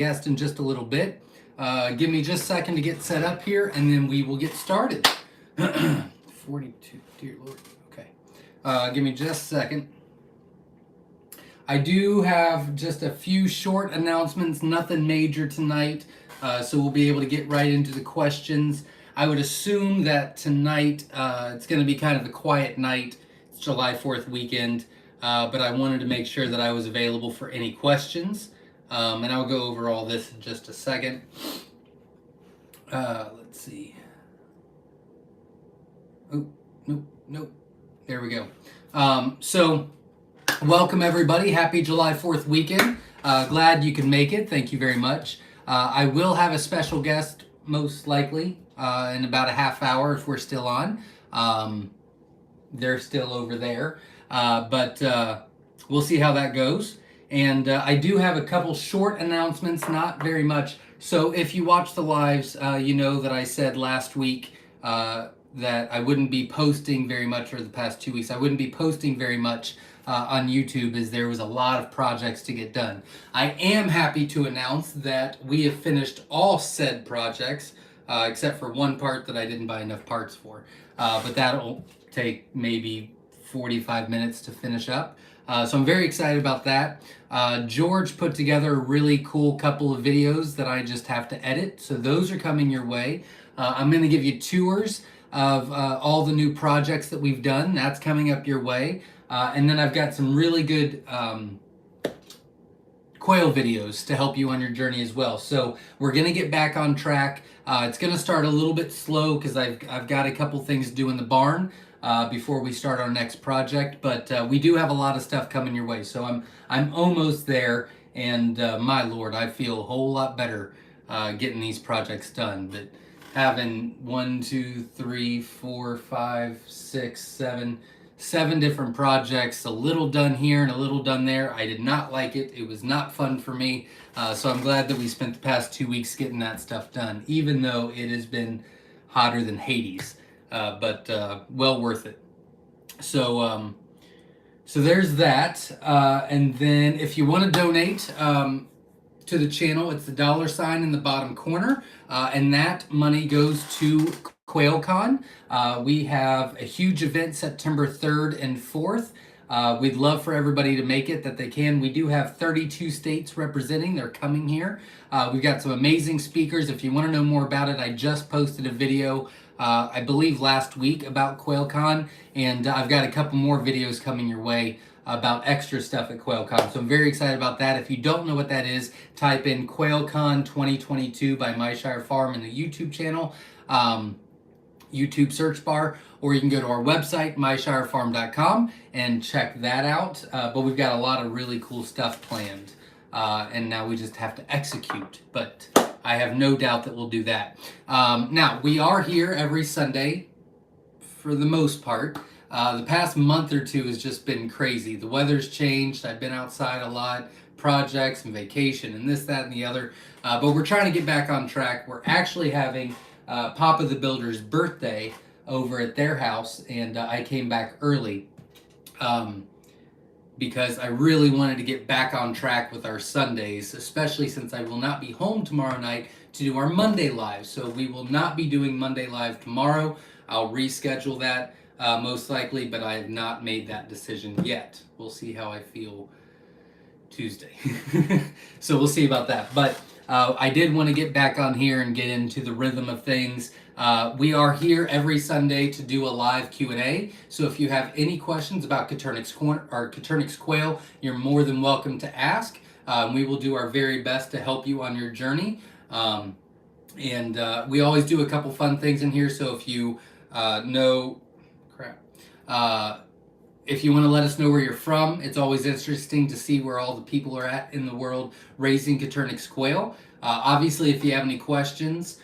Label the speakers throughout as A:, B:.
A: guest in just a little bit. Give me just a second to get set up here, and then we will get started. 42, dear Lord. Okay. Give me just a second. I do have just a few short announcements, nothing major tonight, so we'll be able to get right into the questions. I would assume that tonight it's going to be kind of a quiet night. It's July 4th weekend, but I wanted to make sure that I was available for any questions, and I'll go over all this in just a second. Let's see. Oh, nope. There we go. So welcome everybody. Happy July 4th weekend. Glad you can make it. Thank you very much. I will have a special guest most likely in about a half hour if we're still on. They're still over there. But we'll see how that goes. And I do have a couple short announcements, not very much. So if you watch the lives, you know that I said last week that I wouldn't be posting very much, or the past 2 weeks, I wouldn't be posting very much on YouTube as there was a lot of projects to get done. I am happy to announce that we have finished all said projects, except for one part that I didn't buy enough parts for. But that'll take maybe 45 minutes to finish up. So I'm very excited about that. George put together a really cool couple of videos that I just have to edit. So those are coming your way. I'm going to give you tours of all the new projects that we've done. That's coming up your way. And then I've got some really good Quail videos to help you on your journey as well. So we're going to get back on track. It's going to start a little bit slow because I've got a couple things to do in the barn before we start our next project. But we do have a lot of stuff coming your way. So I'm almost there. And my Lord, I feel a whole lot better getting these projects done. But having 7 different projects, a little done here and a little done there. I did not like it. It was not fun for me. So I'm glad that we spent the past 2 weeks getting that stuff done, even though it has been hotter than Hades, but well worth it. So there's that. And then if you want to donate to the channel, it's the $ in the bottom corner, and that money goes to QuailCon. We have a huge event September 3rd and 4th. We'd love for everybody to make it that they can. We do have 32 states representing. They're coming here. We've got some amazing speakers. If you want to know more about it, I just posted a video, I believe last week, about QuailCon, and I've got a couple more videos coming your way about extra stuff at QuailCon. So I'm very excited about that. If you don't know what that is, type in QuailCon 2022 by Myshire Farm in the YouTube channel. YouTube search bar, or you can go to our website, myshirefarm.com, and check that out. But we've got a lot of really cool stuff planned, and now we just have to execute. But I have no doubt that we'll do that. Now, we are here every Sunday for the most part. The past month or two has just been crazy. The weather's changed. I've been outside a lot, projects and vacation and this, that, and the other. But we're trying to get back on track. We're actually having Papa the Builder's birthday over at their house, and I came back early because I really wanted to get back on track with our Sundays, especially since I will not be home tomorrow night to do our Monday Live. So we will not be doing Monday Live tomorrow. I'll reschedule that most likely, but I have not made that decision yet. We'll see how I feel Tuesday. So we'll see about that. But I did want to get back on here and get into the rhythm of things. We are here every Sunday to do a live Q&A. So if you have any questions about Coturnix Quail, you're more than welcome to ask. We will do our very best to help you on your journey. And we always do a couple fun things in here. So if you if you want to let us know where you're from, it's always interesting to see where all the people are at in the world raising Coturnix Quail. Obviously, if you have any questions,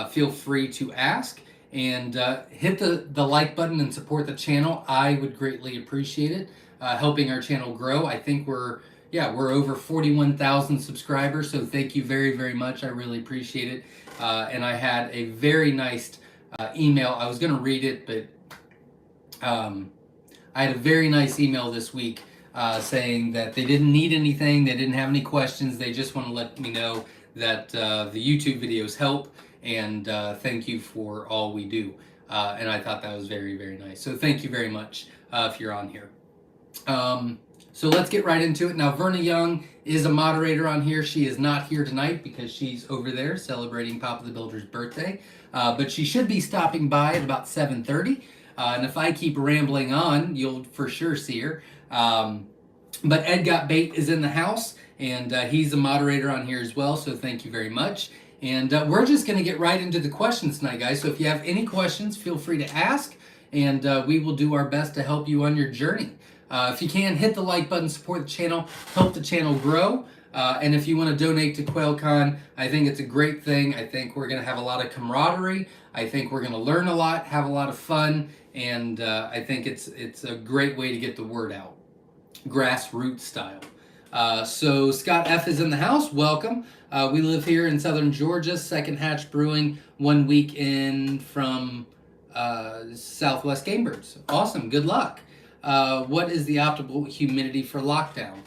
A: feel free to ask, and hit the like button and support the channel. I would greatly appreciate it, helping our channel grow. I think we're over 41,000 subscribers, so thank you very, very much. I really appreciate it. And I had a very nice email. I was going to read it, but I had a very nice email this week saying that they didn't need anything, they didn't have any questions, they just want to let me know that the YouTube videos help, and thank you for all we do. And I thought that was very, very nice. So thank you very much if you're on here. So let's get right into it. Now, Verna Young is a moderator on here. She is not here tonight because she's over there celebrating Papa the Builder's birthday. But she should be stopping by at about 7:30. And if I keep rambling on, you'll for sure see her. But Ed Got Bait is in the house, and he's a moderator on here as well, so thank you very much. And we're just going to get right into the questions tonight, guys. So if you have any questions, feel free to ask, and we will do our best to help you on your journey. If you can, hit the like button, support the channel, help the channel grow. And if you want to donate to QuailCon, I think it's a great thing. I think we're going to have a lot of camaraderie. I think we're going to learn a lot, have a lot of fun, and I think it's a great way to get the word out. Grassroots style. So Scott F is in the house. Welcome. We live here in southern Georgia. Second Hatch Brewing, 1 week in from Southwest Game Birds. Awesome. Good luck. What is the optimal humidity for lockdown?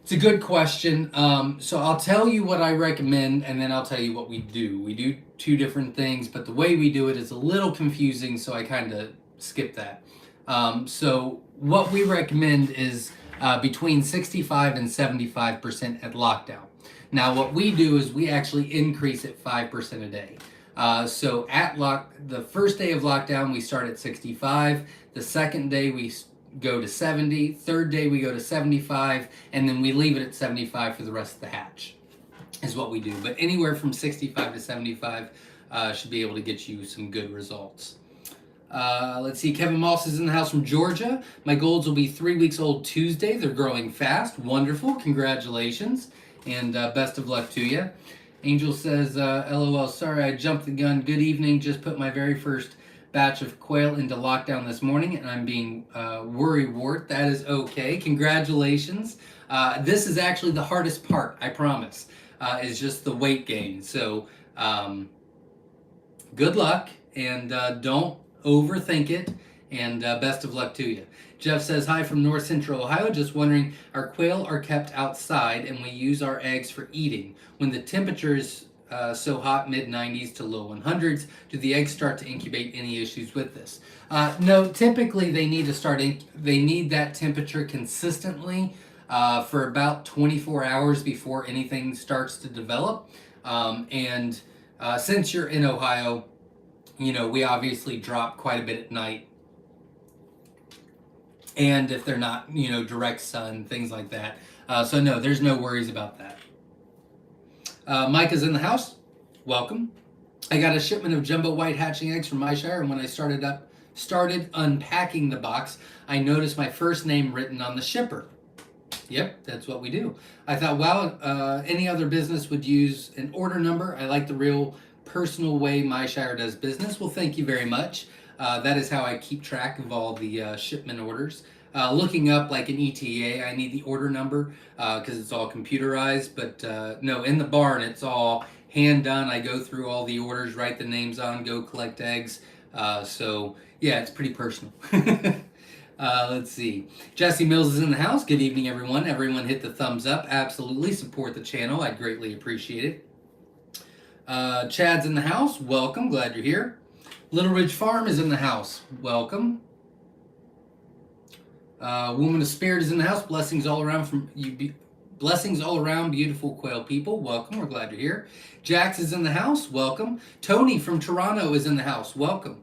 A: It's a good question. So I'll tell you what I recommend, and then I'll tell you what we do. We do two different things, but the way we do it is a little confusing, so I kind of skip that. So what we recommend is between 65 and 75% at lockdown. Now what we do is we actually increase it 5% a day. So at the first day of lockdown, we start at 65. The second day we go to 70. Third day we go to 75, and then we leave it at 75 for the rest of the hatch, is what we do. But anywhere from 65 to 75 should be able to get you some good results. Let's see, Kevin Moss is in the house from Georgia. My golds will be 3 weeks old Tuesday. They're growing fast. Wonderful. Congratulations. And best of luck to you. Angel says, LOL, sorry I jumped the gun. Good evening. Just put my very first batch of quail into lockdown this morning, and I'm being worrywart. That is okay. Congratulations. This is actually the hardest part, I promise, is just the weight gain. So good luck, and don't overthink it, and best of luck to you. Jeff says, hi from North Central Ohio. Just wondering, our quail are kept outside and we use our eggs for eating. When the temperature is so hot, mid-90s to low 100s, do the eggs start to incubate? Any issues with this? No, typically they need to they need that temperature consistently for about 24 hours before anything starts to develop. And since you're in Ohio, you know, we obviously drop quite a bit at night. And if they're not, you know, direct sun, things like that. So no, there's no worries about that. Micah's in the house. Welcome. I got a shipment of jumbo white hatching eggs from Myshire, and when I started unpacking the box, I noticed my first name written on the shipper. Yep, that's what we do. I thought, wow, any other business would use an order number. I like the real personal way Myshire does business. Well, thank you very much. That is how I keep track of all the shipment orders. Looking up like an ETA, I need the order number because it's all computerized. But no, in the barn, it's all hand done. I go through all the orders, write the names on, go collect eggs. So yeah, it's pretty personal. Let's see. Jesse Mills is in the house. Good evening, everyone. Everyone hit the thumbs up. Absolutely. Support the channel. I'd greatly appreciate it. Chad's in the house. Welcome. Glad you're here. Little Ridge Farm is in the house. Welcome. Woman of Spirit is in the house. Blessings all around from you. Blessings all around, beautiful quail people. Welcome. We're glad you're here. Jax is in the house. Welcome. Tony from Toronto is in the house. Welcome.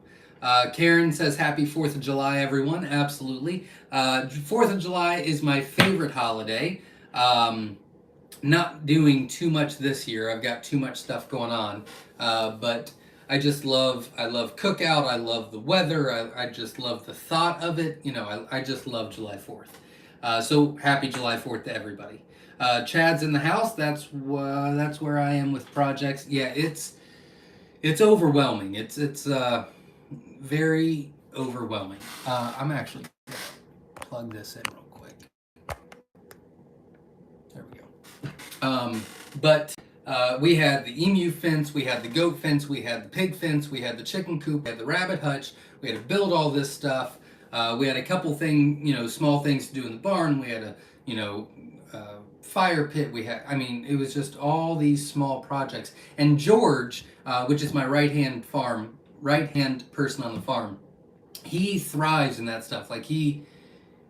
A: Karen says, happy 4th of July, everyone. Absolutely. 4th of July is my favorite holiday. Not doing too much this year. I've got too much stuff going on. But I love cookout. I love the weather. I just love the thought of it. You know, I just love July 4th. So happy July 4th to everybody. Chad's in the house. That's where I am with projects. Yeah, it's overwhelming. It's very overwhelming. I'm actually gonna plug this in real quick. There we go. But we had the emu fence, we had the goat fence, we had the pig fence, we had the chicken coop, we had the rabbit hutch. We had to build all this stuff. We had a couple small things to do in the barn. We had to, fire pit. We had, I mean, it was just all these small projects. And George, which is my right-hand person on the farm, he thrives in that stuff. Like he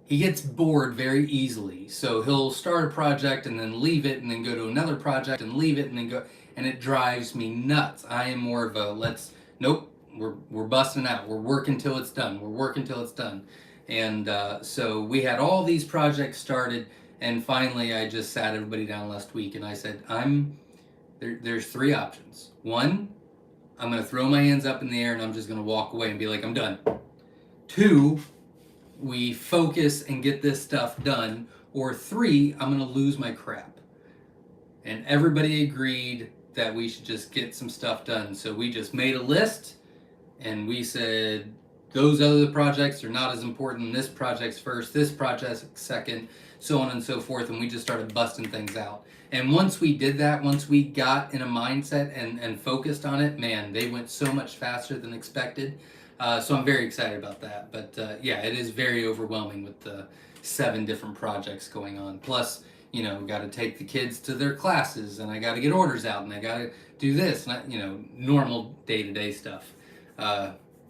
A: gets bored very easily. So he'll start a project and then leave it and then go to another project and leave it and then go, and it drives me nuts. I am more of a nope, we're busting out. We're working till it's done. We're working till it's done. And so we had all these projects started, and finally I just sat everybody down last week and I said, there's three options. One, I'm going to throw my hands up in the air and I'm just going to walk away and be like, I'm done. Two, we focus and get this stuff done. Or three, I'm going to lose my crap. And everybody agreed that we should just get some stuff done. So we just made a list and we said, those other projects are not as important. This project's first, this project's second, so on and so forth. And we just started busting things out. And once we did that, once we got in a mindset and focused on it, man, they went so much faster than expected. So I'm very excited about that. But yeah, it is very overwhelming with the 7 different projects going on. Plus, you know, got to take the kids to their classes, and I got to get orders out, and I got to do this, and you know, normal day-to-day stuff.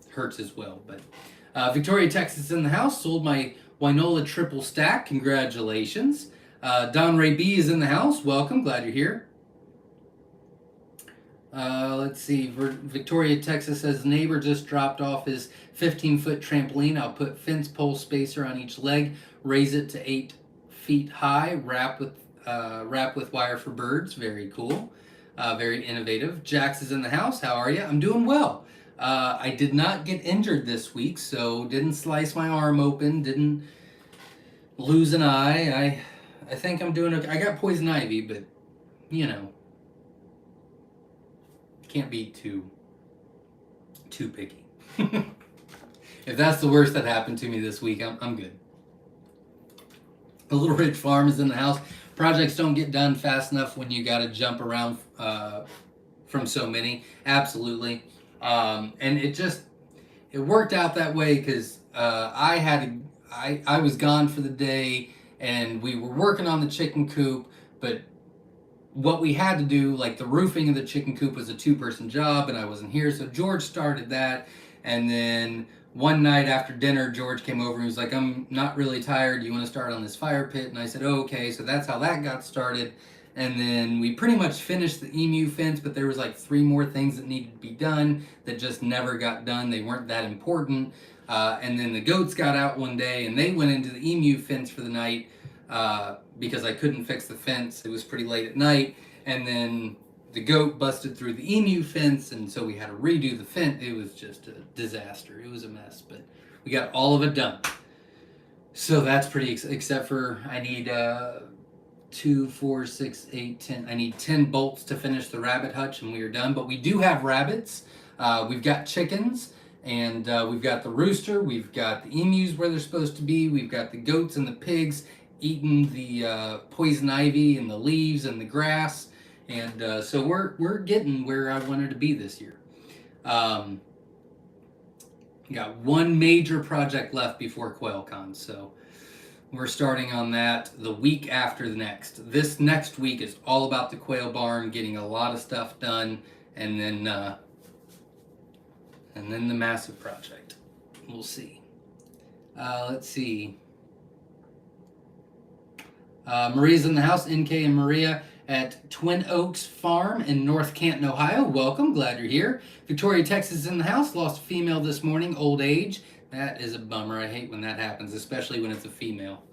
A: Hurts as well. But Victoria, Texas in the house. Sold my Winola triple stack. Congratulations. Don Ray B is in the house. Welcome. Glad you're here. Let's see. Victoria, Texas says, neighbor just dropped off his 15-foot trampoline. I'll put fence pole spacer on each leg, raise it to 8 feet high, wrap with wire for birds. Very cool. Very innovative. Jax is in the house. How are you? I'm doing well. I did not get injured this week, so didn't slice my arm open, didn't lose an eye. I think I'm doing okay. I got poison ivy, but you know, can't be too picky. If that's the worst that happened to me this week, I'm good. The Little Ridge Farm is in the house. Projects don't get done fast enough when you got to jump around from so many. Absolutely. And it worked out that way because I was gone for the day and we were working on the chicken coop, but what we had to do, like the roofing of the chicken coop, was a 2-person job and I wasn't here, so George started that. And then one night after dinner, George came over and was like, I'm not really tired, you want to start on this fire pit? And I said, oh, okay. So that's how that got started. And then we pretty much finished the emu fence, but there was like 3 more things that needed to be done that just never got done. They weren't that important. And then the goats got out one day and they went into the emu fence for the night because I couldn't fix the fence. It was pretty late at night. And then the goat busted through the emu fence, and so we had to redo the fence. It was just a disaster. It was a mess, but we got all of it done. So that's pretty, except for I need 2, 4, 6, 8, 10. I need 10 bolts to finish the rabbit hutch, and we are done. But we do have rabbits. We've got chickens, and we've got the rooster. We've got the emus where they're supposed to be. We've got the goats and the pigs eating the poison ivy and the leaves and the grass. And so we're getting where I wanted to be this year. Got one major project left before QuailCon, so we're starting on that the week after the next. This next week is all about the quail barn, getting a lot of stuff done, and then the massive project. We'll see. Let's see. Maria's in the house. NK and Maria at Twin Oaks Farm in North Canton, Ohio. Welcome. Glad you're here. Victoria, Texas is in the house. Lost a female this morning. Old age. That is a bummer. I hate when that happens, especially when it's a female.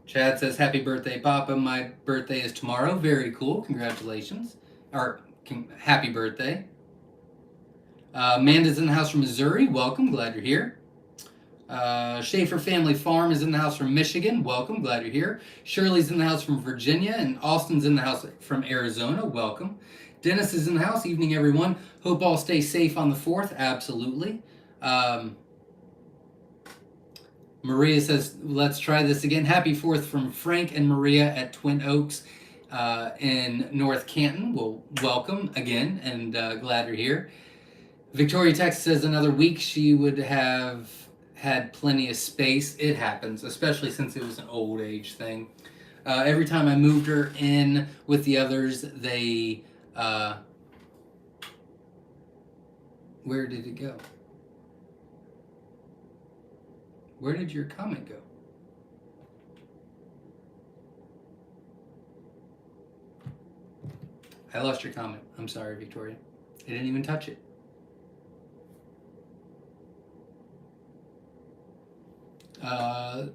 A: Chad says, happy birthday, Papa. My birthday is tomorrow. Very cool. Congratulations. Happy birthday. Amanda's in the house from Missouri. Welcome. Glad you're here. Schaefer Family Farm is in the house from Michigan. Welcome. Glad you're here. Shirley's in the house from Virginia, and Austin's in the house from Arizona. Welcome. Dennis is in the house. Evening, everyone. Hope all stay safe on the 4th. Absolutely. Maria says, let's try this again. Happy 4th from Frank and Maria at Twin Oaks in North Canton. Well, welcome again, and glad you're here. Victoria, Texas says another week she would have had plenty of space. It happens, especially since it was an old age thing. Every time I moved her in with the others, they... where did it go? Where did your comment go? I lost your comment. I'm sorry, Victoria. I didn't even touch it.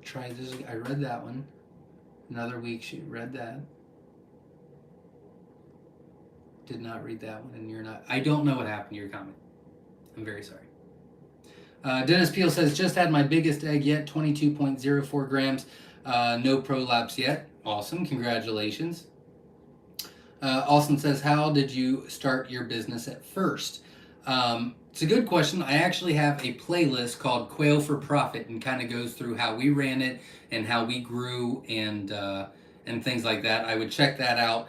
A: Try this. I read that one. Another week she read that. Did not read that one, and you're not. I don't know what happened to your comment. I'm very sorry. Dennis Peel says, just had my biggest egg yet, 22.04 grams. No prolapse yet. Awesome. Congratulations. Austin says, how did you start your business at first? It's a good question. I actually have a playlist called Quail for Profit, and kind of goes through how we ran it and how we grew and things like that. I would check that out.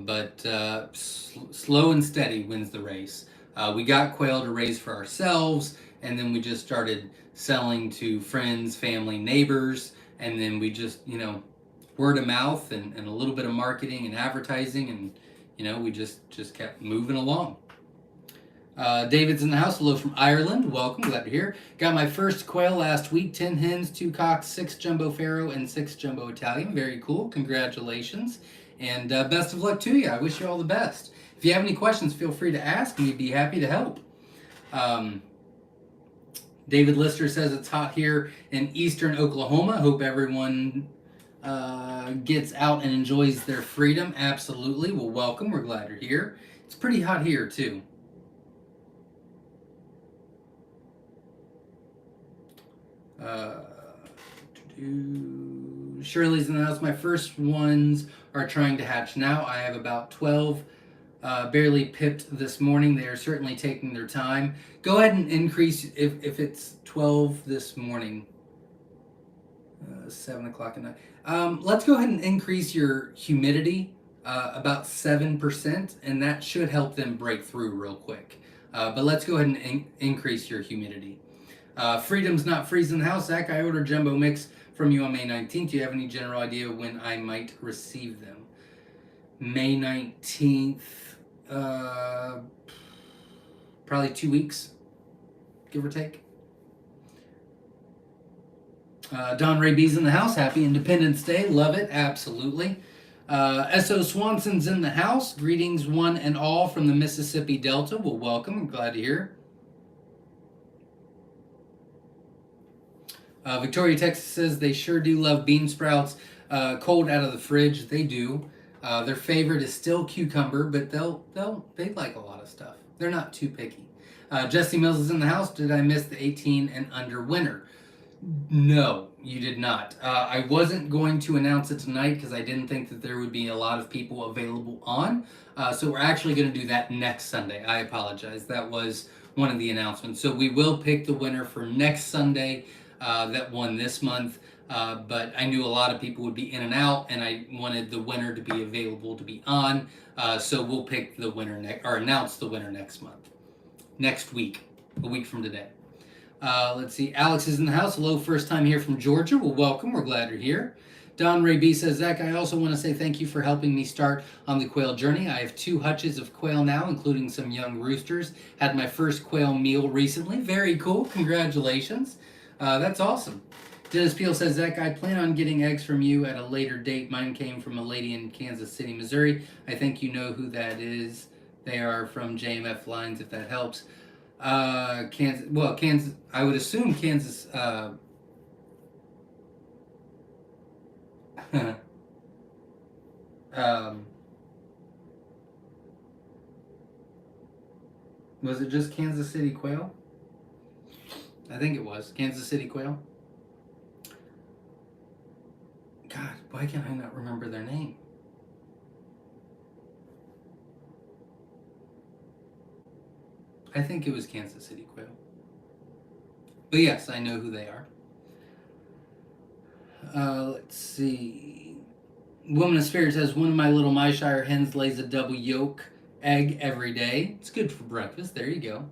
A: But slow and steady wins the race. We got Quail to raise for ourselves, and then we just started selling to friends, family, neighbors, and then we just, word of mouth and a little bit of marketing and advertising, and, we just kept moving along. David's in the house. Hello from Ireland. Welcome. Glad to hear. Got my first quail last week. 10 hens, 2 cocks, 6 jumbo Pharaoh, and 6 jumbo Italian. Very cool. Congratulations. And best of luck to you. I wish you all the best. If you have any questions, feel free to ask, and we'd be happy to help. David Lister says it's hot here in eastern Oklahoma. Hope everyone gets out and enjoys their freedom. Absolutely. Well, welcome. We're glad you're here. It's pretty hot here, too. Shirley's in the house. My first ones are trying to hatch now. I have about 12 barely pipped this morning. They are certainly taking their time. Go ahead and increase, if it's 12 this morning, 7 o'clock at night. Let's go ahead and increase your humidity about 7%, and that should help them break through real quick. But let's go ahead and increase your humidity. Freedom's not freezing the house. Zach, I ordered jumbo mix from you on May 19th. Do you have any general idea when I might receive them? May 19th, probably 2 weeks, give or take. Don Ray B's in the house. Happy Independence Day. Love it. Absolutely. S.O. Swanson's in the house. Greetings, one and all, from the Mississippi Delta. Well, welcome. I'm glad to hear. Victoria, Texas says they sure do love bean sprouts cold out of the fridge. They do. Their favorite is still cucumber, but they like a lot of stuff. They're not too picky. Jesse Mills is in the house. Did I miss the 18 and under winner? No, you did not. I wasn't going to announce it tonight because I didn't think that there would be a lot of people available on. So we're actually going to do that next Sunday. I apologize. That was one of the announcements. So we will pick the winner for next Sunday that won this month. But I knew a lot of people would be in and out, and I wanted the winner to be available to be on. So we'll pick the winner or announce the winner next week, a week from today. Let's see. Alex is in the house. Hello, first time here from Georgia. Well, welcome. We're glad you're here. Don Ray B says, Zach, I also want to say thank you for helping me start on the quail journey. I have 2 hutches of quail now, including some young roosters. Had my first quail meal recently. Very cool. Congratulations. That's awesome. Dennis Peel says, Zach, I plan on getting eggs from you at a later date. Mine came from a lady in Kansas City, Missouri. I think you know who that is. They are from JMF Lines, if that helps. Kansas, I would assume Kansas, was it just Kansas City Quail? I think it was Kansas City Quail. God, why can I not remember their name? I think it was Kansas City Quail. But yes, I know who they are. Let's see. Woman of Spirit says, one of my little Myshire hens lays a double yolk egg every day. It's good for breakfast. There you go.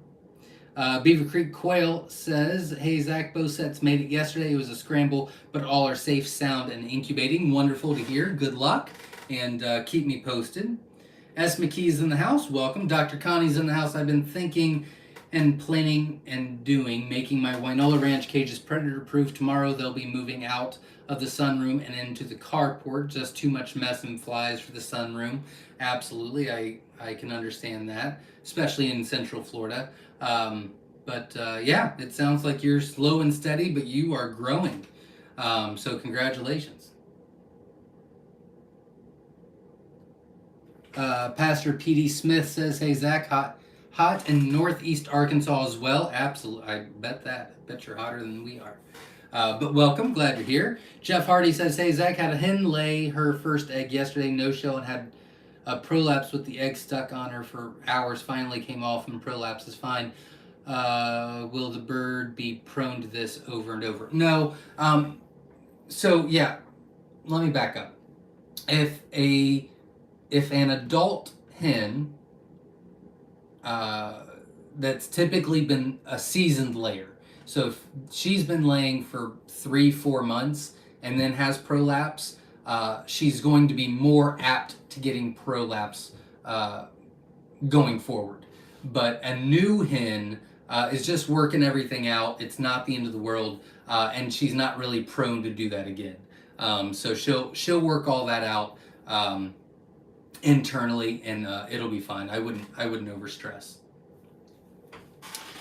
A: Beaver Creek Quail says, hey Zach, both sets made it yesterday. It was a scramble, but all are safe, sound, and incubating. Wonderful to hear. Good luck, and keep me posted. S. McKee's in the house. Welcome. Dr. Connie's in the house. I've been thinking and planning and making my Wynola Ranch cages predator proof. Tomorrow they'll be moving out of the sunroom and into the carport. Just too much mess and flies for the sunroom. Absolutely, I can understand that, especially in Central Florida. Yeah, it sounds like you're slow and steady, but you are growing. So congratulations. Pastor P.D. Smith says, hey Zach, hot in Northeast Arkansas as well. Absolutely, I bet you're hotter than we are. But welcome, glad you're here. Jeff Hardy says, hey Zach, had a hen lay her first egg yesterday, no show, and had a prolapse with the egg stuck on her for hours. Finally came off and prolapse is fine. Will the bird be prone to this over and over? No. So yeah, let me back up. If an adult hen that's typically been a seasoned layer, so if she's been laying for 3-4 months and then has prolapse, she's going to be more apt to getting prolapse going forward. But a new hen is just working everything out. It's not the end of the world, and she's not really prone to do that again. So she'll work all that out internally, and it'll be fine. I wouldn't overstress.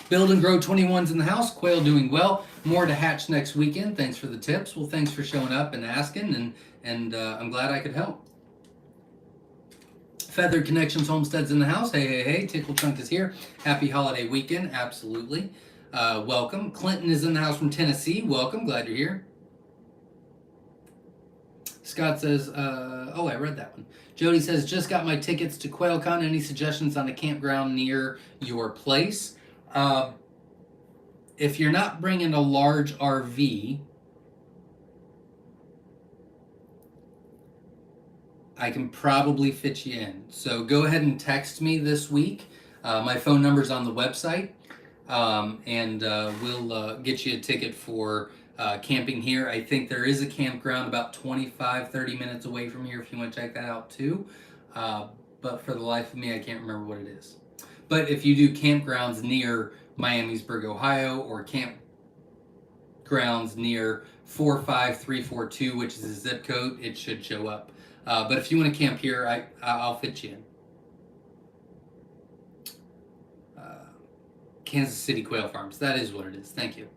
A: Build and Grow 21's in the house. Quail doing well. More to hatch next weekend. Thanks for the tips. Well, thanks for showing up and asking, and I'm glad I could help. Feathered Connections Homesteads in the house. Hey. Tickle Chunk is here. Happy holiday weekend. Absolutely. Welcome. Clinton is in the house from Tennessee. Welcome. Glad you're here. Scott says, I read that one. Jody says, just got my tickets to QuailCon. Any suggestions on a campground near your place? If you're not bringing a large RV, I can probably fit you in. So go ahead and text me this week. My phone number's on the website, and we'll get you a ticket for camping here. I think there is a campground about 25-30 minutes away from here if you want to check that out too. But for the life of me, I can't remember what it is. But if you do campgrounds near Miamisburg, Ohio, or campgrounds near 45342, which is a zip code, it should show up. But if you want to camp here, I'll fit you in. Kansas City Quail Farms. That is what it is. Thank you.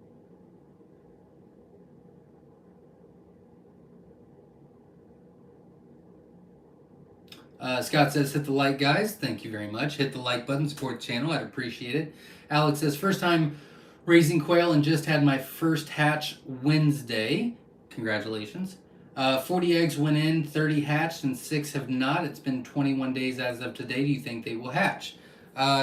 A: Scott says, hit the like, guys. Thank you very much. Hit the like button, support the channel. I'd appreciate it. Alex says, first time raising quail and just had my first hatch Wednesday. Congratulations. 40 eggs went in, 30 hatched, and 6 have not. It's been 21 days as of today. Do you think they will hatch?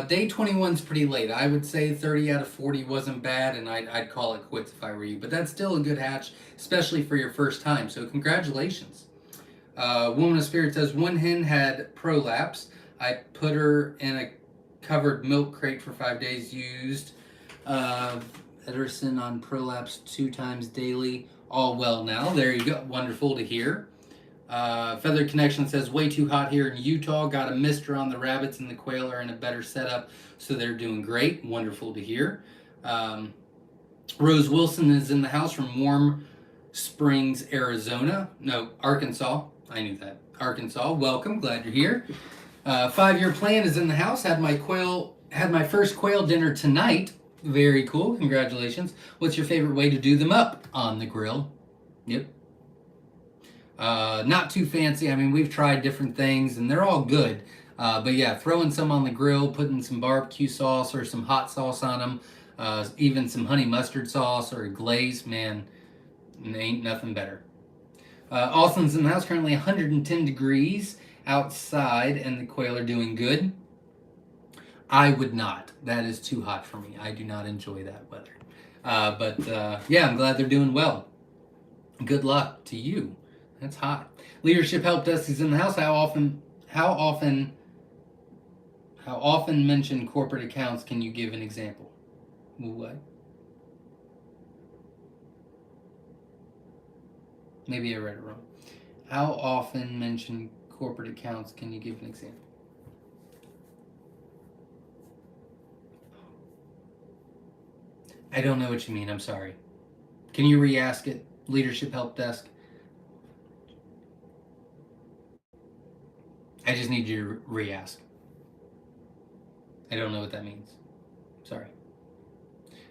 A: Day 21 is pretty late. I would say 30 out of 40 wasn't bad, and I'd call it quits if I were you. But that's still a good hatch, especially for your first time. So congratulations. Woman of Spirit says, one hen had prolapse. I put her in a covered milk crate for 5 days. Used Ederson on prolapse 2 times daily. All well now. There you go. Wonderful to hear. Feathered Connection says, way too hot here in Utah. Got a mister on the rabbits, and the quail are in a better setup, so they're doing great. Wonderful to hear. Rose Wilson is in the house from Warm Springs, Arizona. No, Arkansas. I knew that. Arkansas. Welcome. Glad you're here. 5-year plan is in the house. Had my first quail dinner tonight. Very cool. Congratulations. What's your favorite way to do them up? On the grill. Yep. Not too fancy. I mean, we've tried different things and they're all good. But yeah, throwing some on the grill, putting some barbecue sauce or some hot sauce on them, even some honey mustard sauce or a glaze, man, ain't nothing better. Austin's in the house, currently 110 degrees outside, and the quail are doing good. I would not. That is too hot for me. I do not enjoy that weather. Yeah, I'm glad they're doing well. Good luck to you. That's hot. Leadership Help Desk is in the house. How often mention corporate accounts? Can you give an example? What? Maybe I read it wrong. How often mention corporate accounts? Can you give an example? I don't know what you mean. I'm sorry. Can you re-ask it? Leadership Help Desk. I just need you to re-ask. I don't know what that means. Sorry.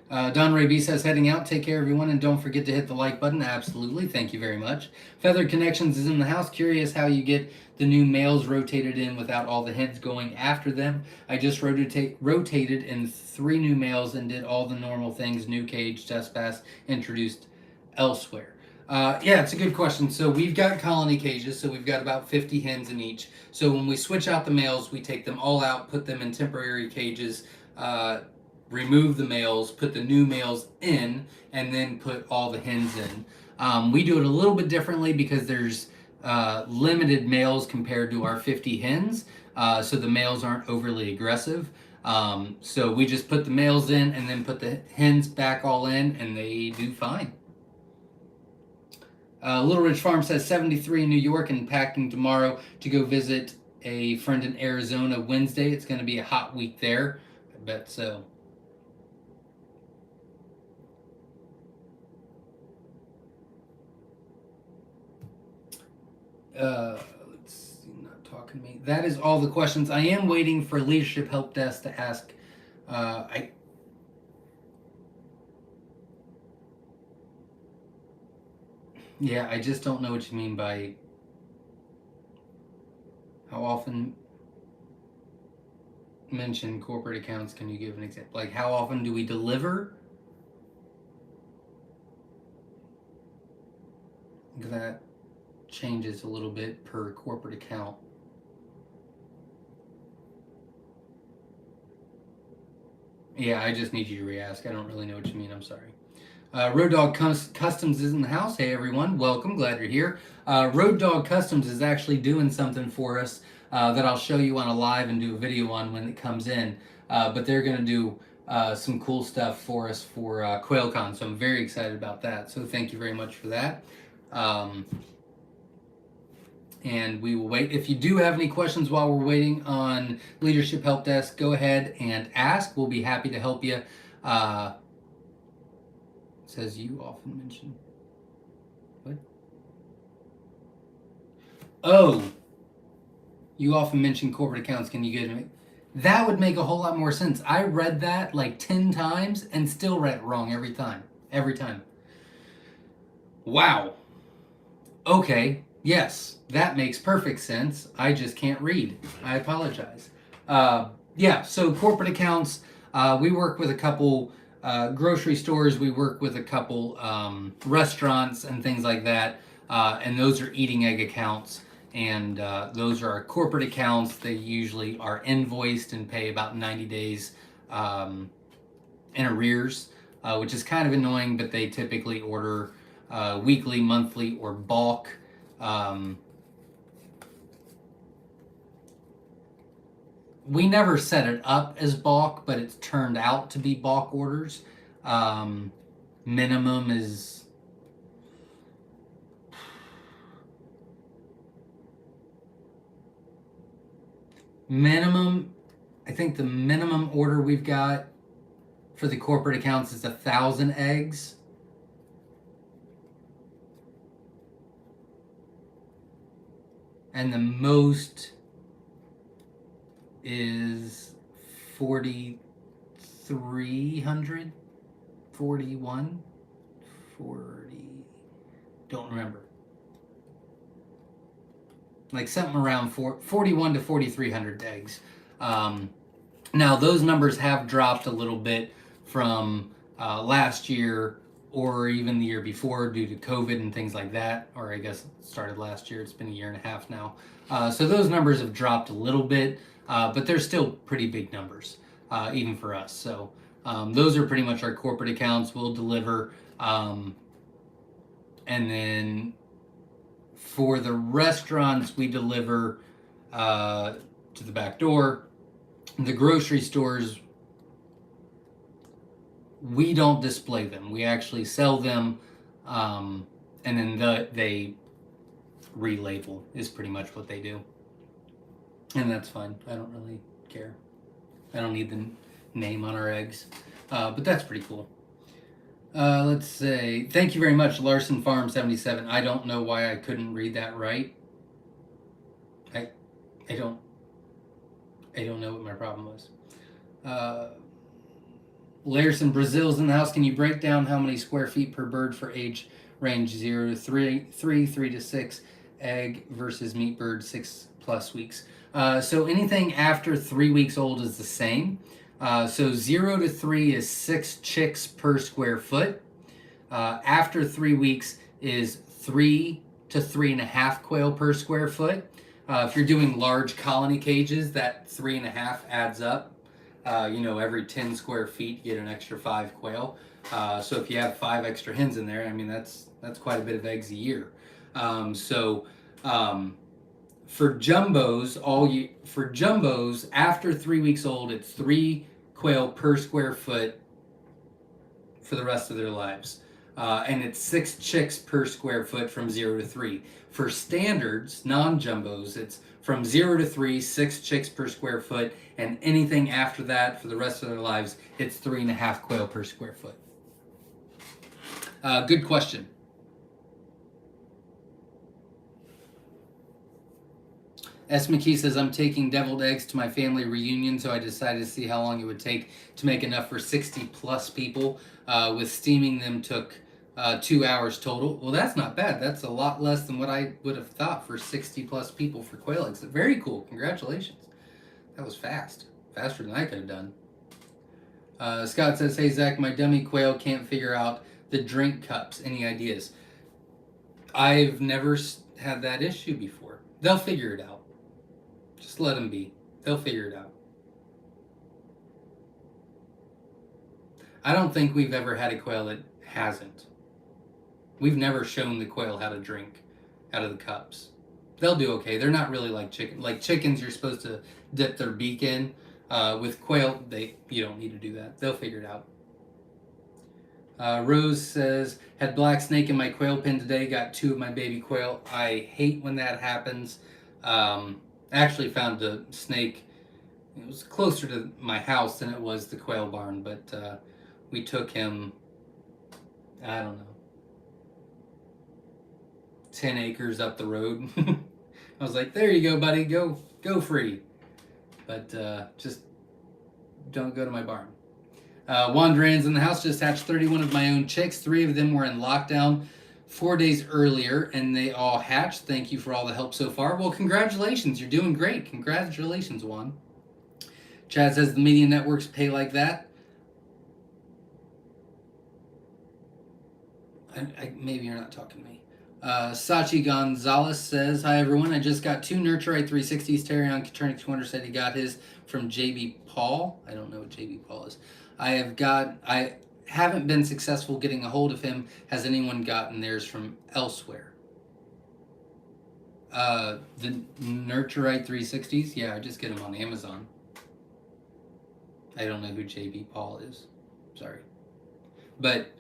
A: Don Ray B says, heading out. Take care, everyone, and don't forget to hit the like button. Absolutely. Thank you very much. Feathered Connections is in the house. Curious how you get the new males rotated in without all the hens going after them. I just rotated in 3 new males and did all the normal things, new cage, test pass, introduced elsewhere. Yeah, it's a good question. So we've got colony cages, so we've got about 50 hens in each. So when we switch out the males, we take them all out, put them in temporary cages, remove the males, put the new males in, and then put all the hens in. We do it a little bit differently because there's limited males compared to our 50 hens, so the males aren't overly aggressive. So we just put the males in and then put the hens back all in, and they do fine. Little Ridge Farm says 73 in New York and packing tomorrow to go visit a friend in Arizona Wednesday. It's going to be a hot week there. I bet so. Let's see, not talking to me. That is all the questions. I am waiting for Leadership Help Desk to ask. Yeah, I just don't know what you mean by how often mention corporate accounts. Can you give an example? Like, how often do we deliver? That changes a little bit per corporate account. Yeah, I just need you to re-ask. I don't really know what you mean. I'm sorry. Road Dog Customs is in the house. Hey, everyone. Welcome. Glad you're here. Road Dog Customs is actually doing something for us that I'll show you on a live and do a video on when it comes in. But they're going to do some cool stuff for us for QuailCon, so I'm very excited about that. So thank you very much for that. And we will wait. If you do have any questions while we're waiting on Leadership Help Desk, go ahead and ask. We'll be happy to help you. It says you often mention. What? Oh, you often mention corporate accounts. Can you get it? That would make a whole lot more sense. I read that like 10 times and still read it wrong every time. Every time. Wow. Okay. Yes, that makes perfect sense. I just can't read. I apologize. Yeah, so corporate accounts, we work with a couple grocery stores, we work with a couple restaurants and things like that, and those are eating egg accounts, and those are our corporate accounts. They usually are invoiced and pay about 90 days in arrears, which is kind of annoying, but they typically order weekly, monthly, or bulk. We never set it up as bulk, but it's turned out to be bulk orders. Minimum is I think the minimum order we've got for the corporate accounts is 1,000 eggs. And the most is 4,300, 41, 40, don't remember. Like something around 41 to 4,300 eggs. Now those numbers have dropped a little bit from last year or even the year before due to COVID and things like that, or I guess it started last year. It's been a year and a half now. So those numbers have dropped a little bit, but they're still pretty big numbers, even for us. So those are pretty much our corporate accounts. We'll deliver. And then for the restaurants, we deliver to the back door. The grocery stores, we don't display them. We actually sell them, and then they relabel is pretty much what they do. And that's fine. I don't really care. I don't need the name on our eggs. But that's pretty cool. Let's say, thank you very much, Larson Farm 77. I don't know why I couldn't read that right. I don't know what my problem was. Larson Brazil's in the house. Can you break down how many square feet per bird for age range 0 to 3, 3 to 6, egg versus meat bird 6+ weeks? So anything after 3 weeks old is the same. So 0 to 3 is 6 chicks per square foot. After 3 weeks is 3 to 3.5 quail per square foot. If you're doing large colony cages, that 3.5 adds up. Every 10 square feet, you get an extra 5 quail. So if you have 5 extra hens in there, I mean, that's quite a bit of eggs a year. For jumbos, after 3 weeks old, it's 3 quail per square foot for the rest of their lives. And it's 6 chicks per square foot from 0 to 3. For standards, non-jumbos, it's from 0 to 3, 6 chicks per square foot, and anything after that for the rest of their lives, it's 3.5 quail per square foot. Good question. S. McKee says, I'm taking deviled eggs to my family reunion, so I decided to see how long it would take to make enough for 60+ people. With steaming them took 2 hours total. Well, that's not bad. That's a lot less than what I would have thought for 60+ people for quail eggs. Very cool. Congratulations. That was fast. Faster than I could have done. Scott says, hey, Zach, my dummy quail can't figure out the drink cups. Any ideas? I've never had that issue before. They'll figure it out. Just let them be. They'll figure it out. I don't think we've ever had a quail that hasn't. We've never shown the quail how to drink out of the cups. They'll do okay. They're not really like chicken. Like chickens, you're supposed to dip their beak in. With quail, you don't need to do that. They'll figure it out. Rose says, had black snake in my quail pen today. Got 2 of my baby quail. I hate when that happens. Actually found a snake. It was closer to my house than it was the quail barn, but we took him, I don't know, 10 acres up the road. I was like, there you go, buddy, go free. But just don't go to my barn. Wanderan's in the house. Just hatched 31 of my own chicks. 3 of them were in lockdown 4 days earlier, and they all hatched. Thank you for all the help so far. Well, congratulations. You're doing great. Congratulations, Juan. Chad says the media networks pay like that. Maybe you're not talking to me. Sachi Gonzalez says, hi everyone, I just got 2 Nurturite 360s. Terry on Coturnic 200 said he got his from JB Paul. I don't know what JB Paul is. I haven't been successful getting a hold of him. Has anyone gotten theirs from elsewhere? The Nurturite 360s? Yeah, I just get them on Amazon. I don't know who JB Paul is. Sorry. But,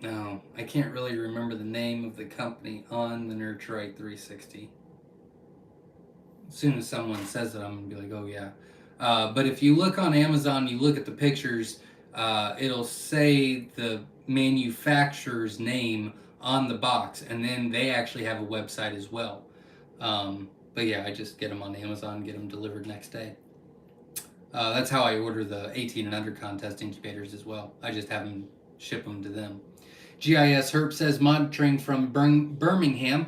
A: no, I can't really remember the name of the company on the Nurturite 360. As soon as someone says it, I'm going to be like, oh yeah. But if you look on Amazon, you look at the pictures, it'll say the manufacturer's name on the box, and then they actually have a website as well. But yeah, I just get them on Amazon, get them delivered next day. That's how I order the 18 and under contest incubators as well. I just have them ship them to them. GIS Herb says, monitoring from Birmingham.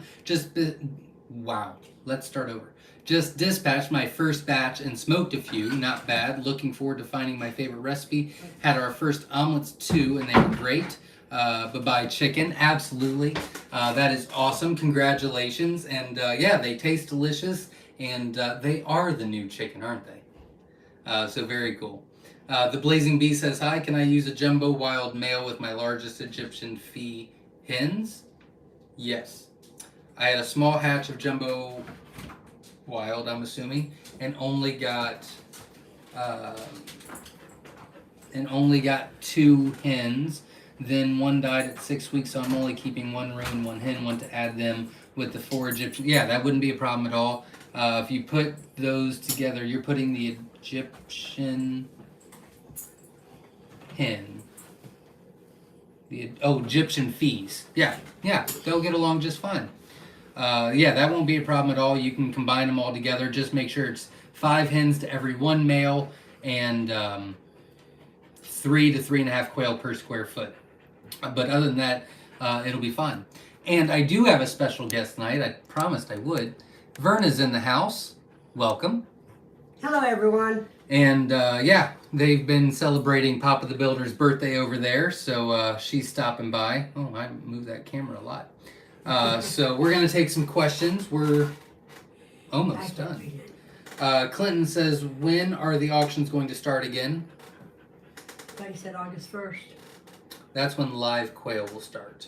A: Wow, let's start over. Just dispatched my first batch and smoked a few. Not bad. Looking forward to finding my favorite recipe. Had our first omelets too, and they were great. Bye-bye chicken. Absolutely. That is awesome. Congratulations. And yeah, they taste delicious, and they are the new chicken, aren't they? So very cool. The Blazing Bee says, hi, can I use a jumbo wild male with my largest Egyptian fee hens? Yes. I had a small hatch of jumbo wild, I'm assuming, and only got and only got 2 hens. Then one died at 6 weeks, so I'm only keeping 1 roan, 1 hen, one to add them with the 4 Egyptian. Yeah, that wouldn't be a problem at all. If you put those together, you're putting the Egyptian hen. Egyptian fees. Yeah, they'll get along just fine. Yeah, that won't be a problem at all. You can combine them all together. Just make sure it's 5 hens to every 1 male and 3 to 3.5 quail per square foot. But other than that, it'll be fine. And I do have a special guest tonight. I promised I would. Verna's in the house. Welcome.
B: Hello, everyone.
A: And yeah, they've been celebrating Papa the Builder's birthday over there, so she's stopping by. Oh, I moved that camera a lot. So we're going to take some questions. We're almost done. Clinton says, when are the auctions going to start again?
B: I thought you said August 1st.
A: That's when live quail will start.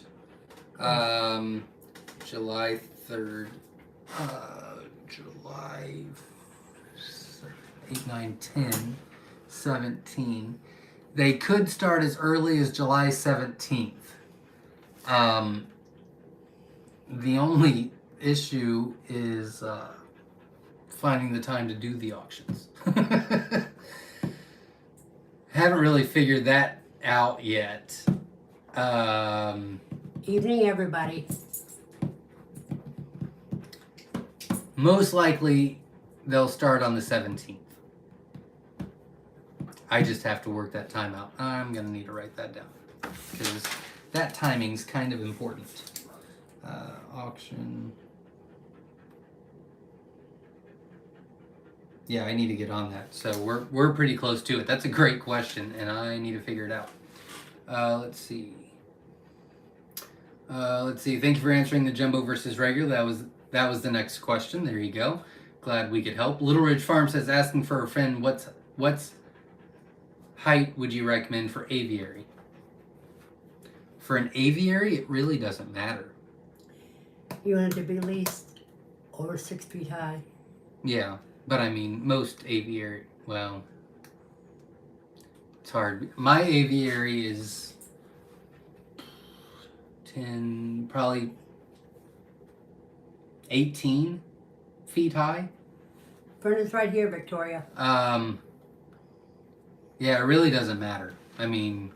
A: July 3rd. July 8, 9, 10, 17. They could start as early as July 17th. The only issue is finding the time to do the auctions. Haven't really figured that out yet.
B: Evening, everybody.
A: Most likely, they'll start on the 17th. I just have to work that time out. I'm going to need to write that down because that timing's kind of important. Auction. Yeah, I need to get on that. So we're pretty close to it. That's a great question, and I need to figure it out. Let's see. Thank you for answering the jumbo versus regular. That was the next question. There you go. Glad we could help. Little Ridge Farm says, asking for a friend, what's height would you recommend for aviary? For an aviary, it really doesn't matter.
B: You want it to be at least over 6 feet high.
A: Yeah, but I mean, most aviary, well, it's hard. My aviary is 10, probably 18 feet high.
B: Verna's right here, Victoria.
A: Yeah, it really doesn't matter. I mean,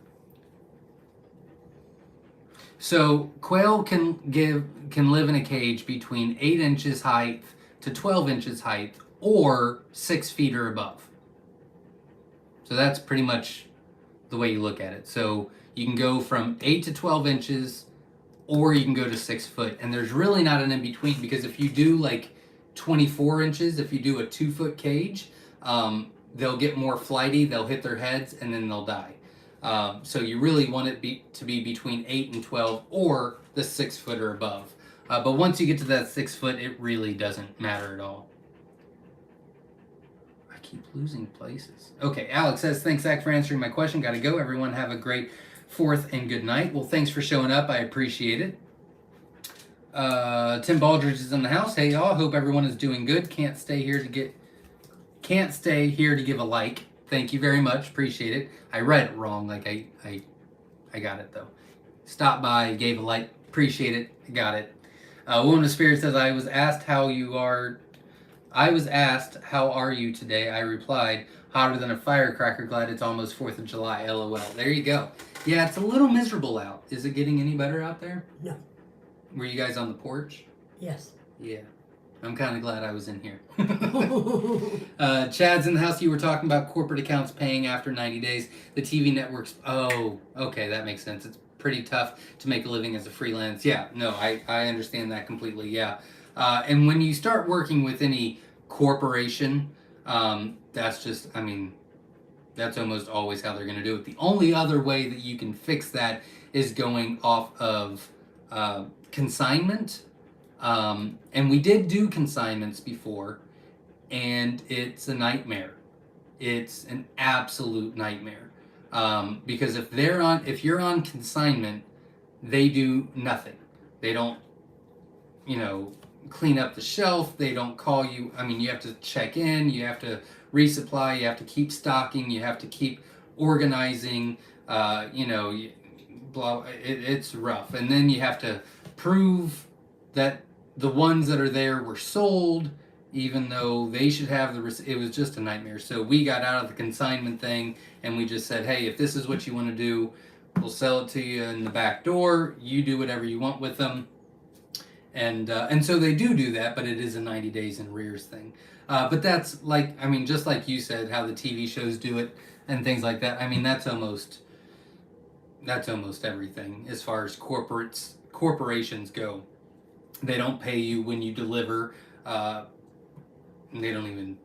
A: so quail can live in a cage between 8 inches height to 12 inches height or 6 feet or above. So that's pretty much the way you look at it. So you can go from 8 to 12 inches or you can go to 6 foot. And there's really not an in between, because if you do like 24 inches, if you do a 2-foot cage, they'll get more flighty, they'll hit their heads, and then they'll die. So you really want it to be between 8 and 12 or the 6 foot or above. But once you get to that 6 foot, it really doesn't matter at all. I keep losing places. Okay, Alex says, thanks, Zach, for answering my question. Gotta go. Everyone have a great 4th and good night. Well, thanks for showing up. I appreciate it. Tim Baldridge is in the house. Hey, y'all. Hope everyone is doing good. Can't stay here to give a like. Thank you very much. Appreciate it. I read it wrong. Like I got it though. Stop by, gave a like. Appreciate it. I got it. Woman of Spirit says, I was asked how are you today? I replied, hotter than a firecracker. Glad it's almost 4th of July. LOL. There you go. Yeah, it's a little miserable out. Is it getting any better out there?
B: No.
A: Were you guys on the porch?
B: Yes.
A: Yeah. I'm kind of glad I was in here. Chad's in the house. You were talking about corporate accounts paying after 90 days. The TV networks. Oh, okay. That makes sense. It's pretty tough to make a living as a freelance. Yeah, no, I understand that completely. Yeah. And when you start working with any corporation, that's just, I mean, that's almost always how they're going to do it. The only other way that you can fix that is going off of consignment. And we did do consignments before, and it's a nightmare. It's an absolute nightmare. Because if you're on consignment, they do nothing. They don't, clean up the shelf. They don't call you. I mean, you have to check in, you have to resupply, you have to keep stocking, you have to keep organizing, you know, blah. It's rough, and then you have to prove that the ones that are there were sold, even though they should have the. It was just a nightmare. So we got out of the consignment thing, and we just said, hey, if this is what you want to do, we'll sell it to you in the back door. You do whatever you want with them. And so they do that, but it is a 90 days in arrears thing. But that's like, I mean, just like you said, how the TV shows do it and things like that. I mean, that's almost everything as far as corporations go. They don't pay you when you deliver. They don't even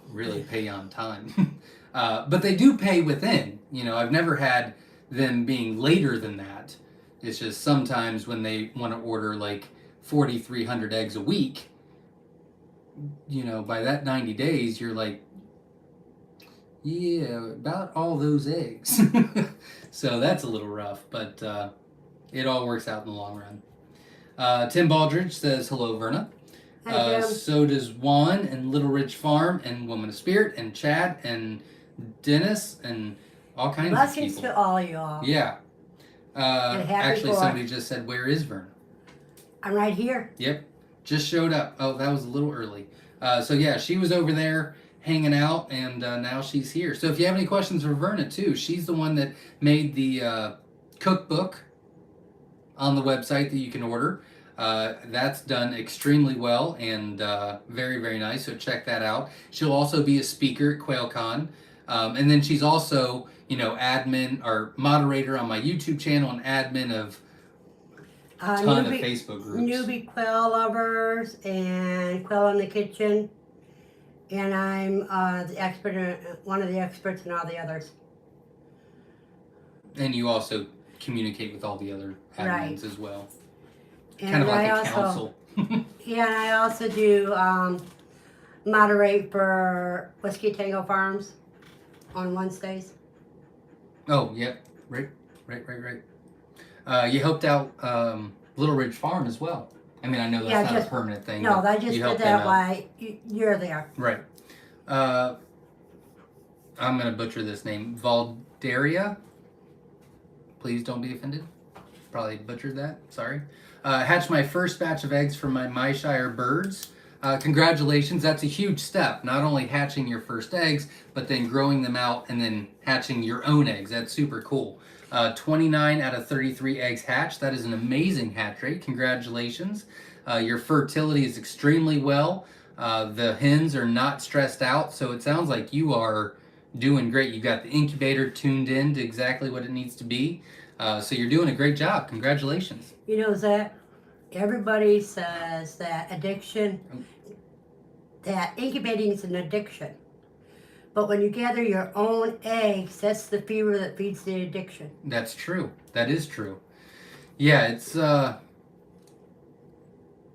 A: really pay on time. But they do pay within. You know, I've never had them being later than that. It's just sometimes when they want to order like 4,300 eggs a week, you know, by that 90 days, you're like, yeah, about all those eggs. So that's a little rough, but it all works out in the long run. Tim Baldridge says, hello, Verna. So does Juan and Little Ridge Farm and Woman of Spirit and Chad and Dennis and all kinds of people.
B: Blessings to all y'all.
A: Yeah. Actually,
B: 4th.
A: somebody just said, where is Verna?
B: I'm right here.
A: Yep. Just showed up. Oh, that was a little early. So yeah, she was over there hanging out, and now she's here. So if you have any questions for Verna too, she's the one that made the cookbook on the website that you can order. That's done extremely well and very, very nice. So check that out. She'll also be a speaker at QuailCon. And then she's also, you know, admin or moderator on my YouTube channel and admin of a ton of Facebook groups.
B: Newbie Quail Lovers and Quail in the Kitchen. And I'm the expert, one of the experts in all the others.
A: And you also communicate with all the other admins as well.
B: And
A: kind of like a council.
B: Yeah, and I also do moderate for Whiskey Tango Farms on Wednesdays.
A: Oh, yep. Right. You helped out Little Ridge Farm as well. I mean, I know that's not a permanent thing.
B: No, I just did that while you're there.
A: Right. I'm going to butcher this name. Valderia. Please don't be offended. Probably butchered that. Sorry. Hatched my first batch of eggs from my Myshire birds. Congratulations. That's a huge step. Not only hatching your first eggs, but then growing them out and then hatching your own eggs. That's super cool. 29 out of 33 eggs hatched. That is an amazing hatch rate. Congratulations. Your fertility is extremely well. The hens are not stressed out, so it sounds like you are doing great. You've got the incubator tuned in to exactly what it needs to be. So you're doing a great job. Congratulations.
B: You know, Zach, everybody says that that incubating is an addiction. But when you gather your own eggs, that's the fever that feeds the addiction.
A: That's true. That is true. Yeah,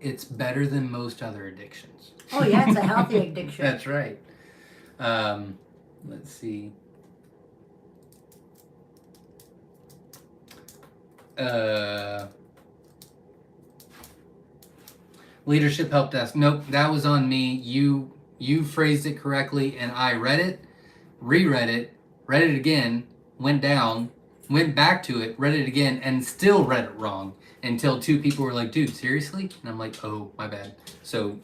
A: it's better than most other addictions.
B: Oh yeah, it's a healthy addiction.
A: That's right. Let's see. Leadership help desk. Nope, that was on me. You phrased it correctly, and I read it, reread it, read it again, went down, went back to it, read it again, and still read it wrong until two people were like, dude, seriously? And I'm like, oh, my bad. So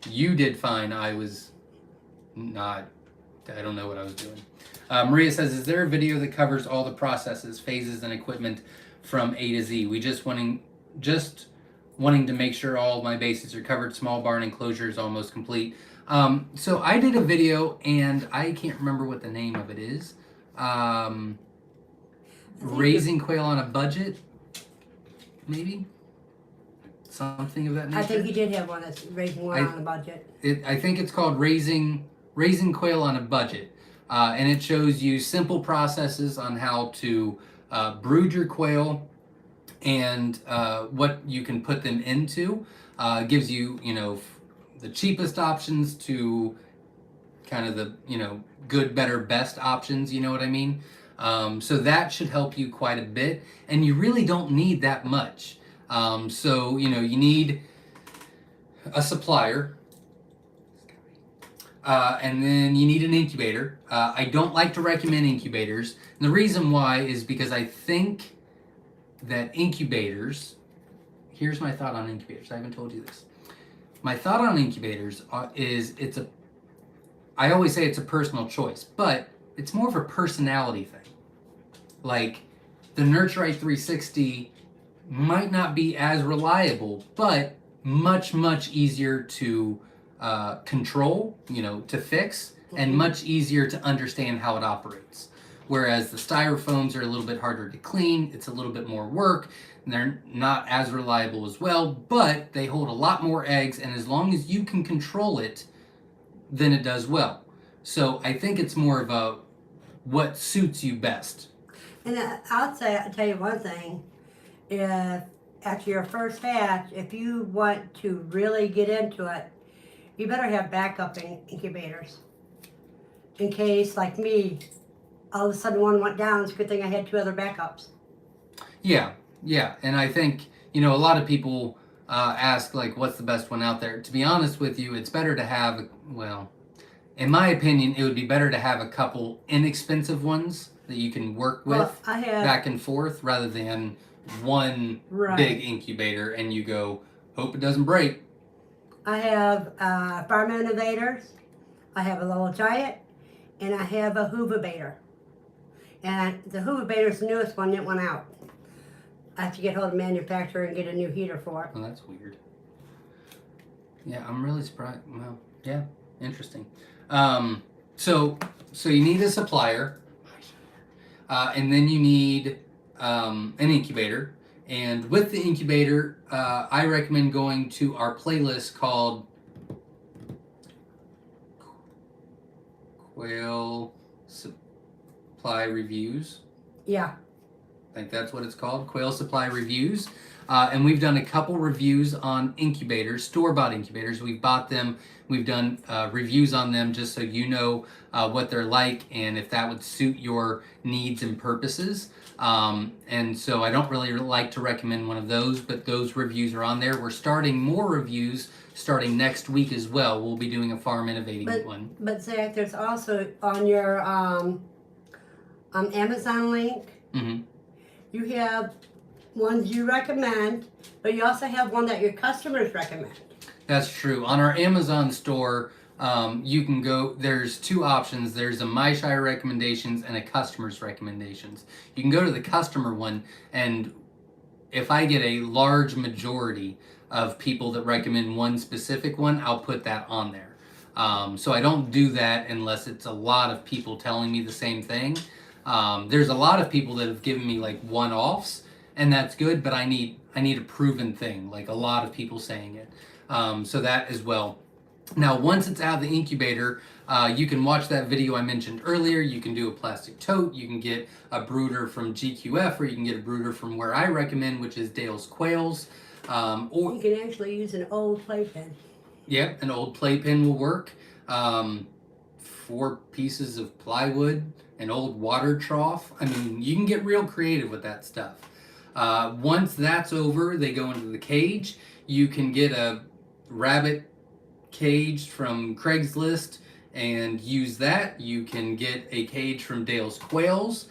A: you did fine. I was not, I don't know what I was doing. Maria says, is there a video that covers all the processes, phases, and equipment from A to Z? We just wanting to make sure all my bases are covered. Small barn enclosure is almost complete. So I did a video, and I can't remember what the name of it is. Raising quail on a budget, maybe? Something of that nature.
B: I think you did have one that's raising one on a budget.
A: I think it's called Raising Quail on a Budget. And it shows you simple processes on how to brood your quail and what you can put them into. Gives you, the cheapest options to kind of the, good, better, best options, you know what I mean? So that should help you quite a bit. And you really don't need that much. So, you need a supplier. And then you need an incubator. I don't like to recommend incubators. And the reason why is because I think that incubators, here's my thought on incubators. I haven't told you this. My thought on incubators is I always say it's a personal choice, but it's more of a personality thing. Like the Nurturite 360 might not be as reliable, but much, much easier to control, to fix, and much easier to understand how it operates. Whereas the styrofoams are a little bit harder to clean, it's a little bit more work, and they're not as reliable as well, but they hold a lot more eggs, and as long as you can control it, then it does well. So I think it's more of a what suits you best.
B: And I'll tell you one thing. If after your first hatch, if you want to really get into it, you better have backup incubators. In case, like me, all of a sudden one went down. It's a good thing I had 2 other backups.
A: Yeah, and I think a lot of people ask like, what's the best one out there? To be honest with you, it's better to have, well, in my opinion, it would be better to have a couple inexpensive ones that you can work with back and forth rather than one big incubator and you go, hope it doesn't break.
B: I have Farm Innovators, I have a Little Giant, and I have a Hoovabator. And the Hoovabator is the newest one that went out. I have to get hold of the manufacturer and get a new heater for it.
A: Oh, that's weird. Yeah, I'm really surprised. Well, yeah, interesting. So you need a supplier, and then you need an incubator. And with the incubator, I recommend going to our playlist called Quail Supply Reviews.
B: Yeah.
A: I think that's what it's called, Quail Supply Reviews. And we've done a couple reviews on incubators, store-bought incubators. We've bought them. We've done reviews on them just so you know what they're like and if that would suit your needs and purposes. And so I don't really like to recommend one of those, but those reviews are on there. We're starting more reviews starting next week as well. We'll be doing a farm innovating one.
B: But Zach, there's also on your Amazon link, you have ones you recommend, but you also have one that your customers recommend.
A: That's true. On our Amazon store, you can go, there's 2 options. There's a Myshire recommendations and a customer's recommendations. You can go to the customer one, and if I get a large majority of people that recommend one specific one, I'll put that on there. So I don't do that unless it's a lot of people telling me the same thing. There's a lot of people that have given me like one-offs, and that's good, but I need a proven thing, like a lot of people saying it. So that as well. Now, once it's out of the incubator, you can watch that video I mentioned earlier. You can do a plastic tote. You can get a brooder from GQF, or you can get a brooder from where I recommend, which is Dale's Quails. Or
B: you can actually use an old playpen.
A: Yep, an old playpen will work. 4 pieces of plywood, an old water trough. I mean, you can get real creative with that stuff. Once that's over, they go into the cage. You can get a rabbit cage from Craigslist and use that. You can get a cage from Dale's Quails,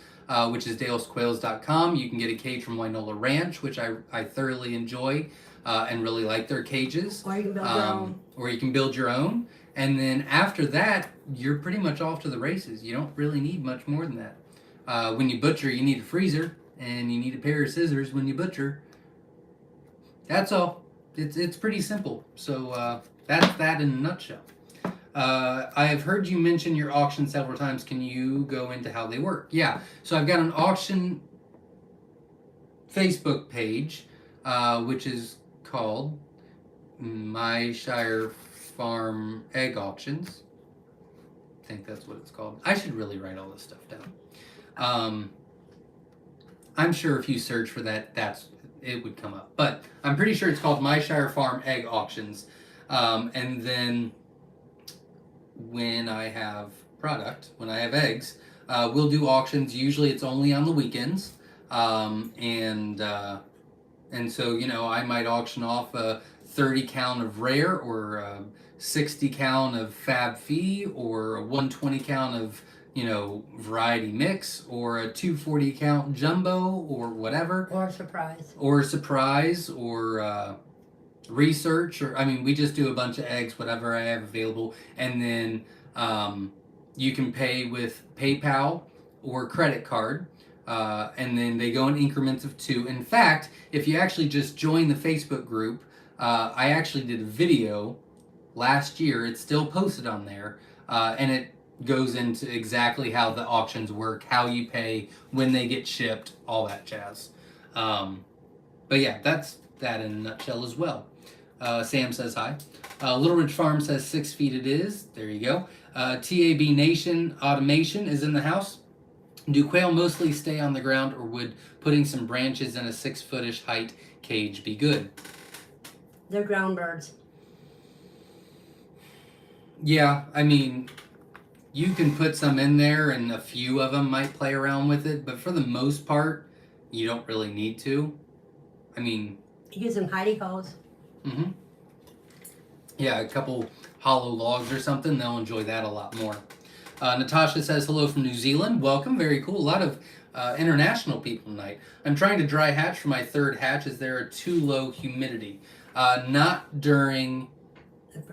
A: which is dalesquails.com. You can get a cage from Wynola Ranch, which I thoroughly enjoy and really like their cages.
B: Or you can build your own.
A: Or you can build your own. And then after that, you're pretty much off to the races. You don't really need much more than that. When you butcher, you need a freezer, and you need a pair of scissors when you butcher. That's all. It's pretty simple. So that's that in a nutshell. I have heard you mention your auction several times. Can you go into how they work? Yeah. So I've got an auction Facebook page, which is called Myshire Farm Egg Auctions. I think that's what it's called. I should really write all this stuff down. I'm sure if you search for that, it would come up. But I'm pretty sure it's called Myshire Farm Egg Auctions. And then when I have product, when I have eggs, we'll do auctions. Usually it's only on the weekends. And so, I might auction off a 30 count of rare or 60 count of Fab Fee, or a 120 count of, variety mix, or a 240 count jumbo, or whatever.
B: Or surprise.
A: Or surprise, or research, or we just do a bunch of eggs, whatever I have available, and then you can pay with PayPal or credit card, and then they go in increments of 2. In fact, if you actually just join the Facebook group, I actually did a video last year. It's still posted on there, and it goes into exactly how the auctions work, how you pay, when they get shipped, all that jazz. But yeah, that's that in a nutshell as well. Sam says hi. Little Ridge Farm says 6 feet it is. There you go. TAB Nation Automation is in the house. Do quail mostly stay on the ground, or would putting some branches in a 6-footish height cage be good?
B: They're ground birds.
A: Yeah, you can put some in there and a few of them might play around with it, but for the most part, you don't really need to.
B: You get some hidey holes.
A: Mm-hmm. Yeah, a couple hollow logs or something, they'll enjoy that a lot more. Natasha says hello from New Zealand. Welcome, very cool. A lot of international people tonight. I'm trying to dry hatch for my 3rd hatch. Is there a too low humidity? Not during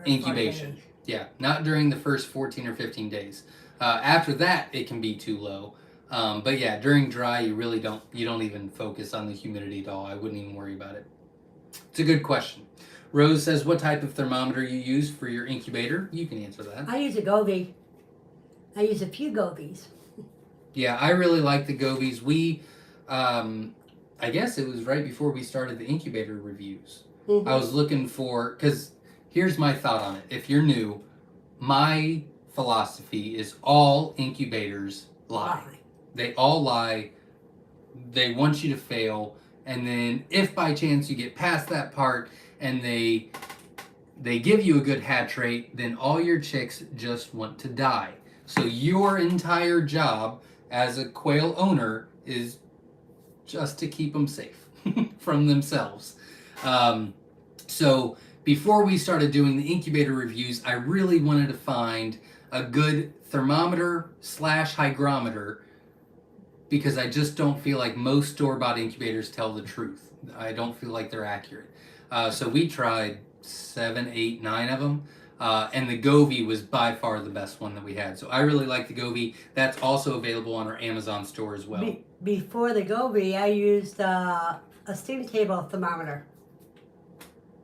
A: incubation. Yeah, not during the first 14 or 15 days. After that, it can be too low. But yeah, during dry, you don't even focus on the humidity at all. I wouldn't even worry about it. It's a good question. Rose says, what type of thermometer you use for your incubator? You can answer that.
B: I use a Govee. I use a few Govees.
A: Yeah, I really like the Govees. We, I guess it was right before we started the incubator reviews. Mm-hmm. I was looking for, because here's my thought on it. If you're new, my philosophy is all incubators lie. They all lie. They want you to fail. And then if by chance you get past that part and they give you a good hatch rate, then all your chicks just want to die. So your entire job as a quail owner is just to keep them safe from themselves. So before we started doing the incubator reviews, I really wanted to find a good thermometer / hygrometer, because I just don't feel like most store-bought incubators tell the truth. I don't feel like they're accurate. So we tried 7, 8, 9 of them, and the Govee was by far the best one that we had. So I really like the Govee. That's also available on our Amazon store as well.
B: Before the Govee, I used a steam table thermometer.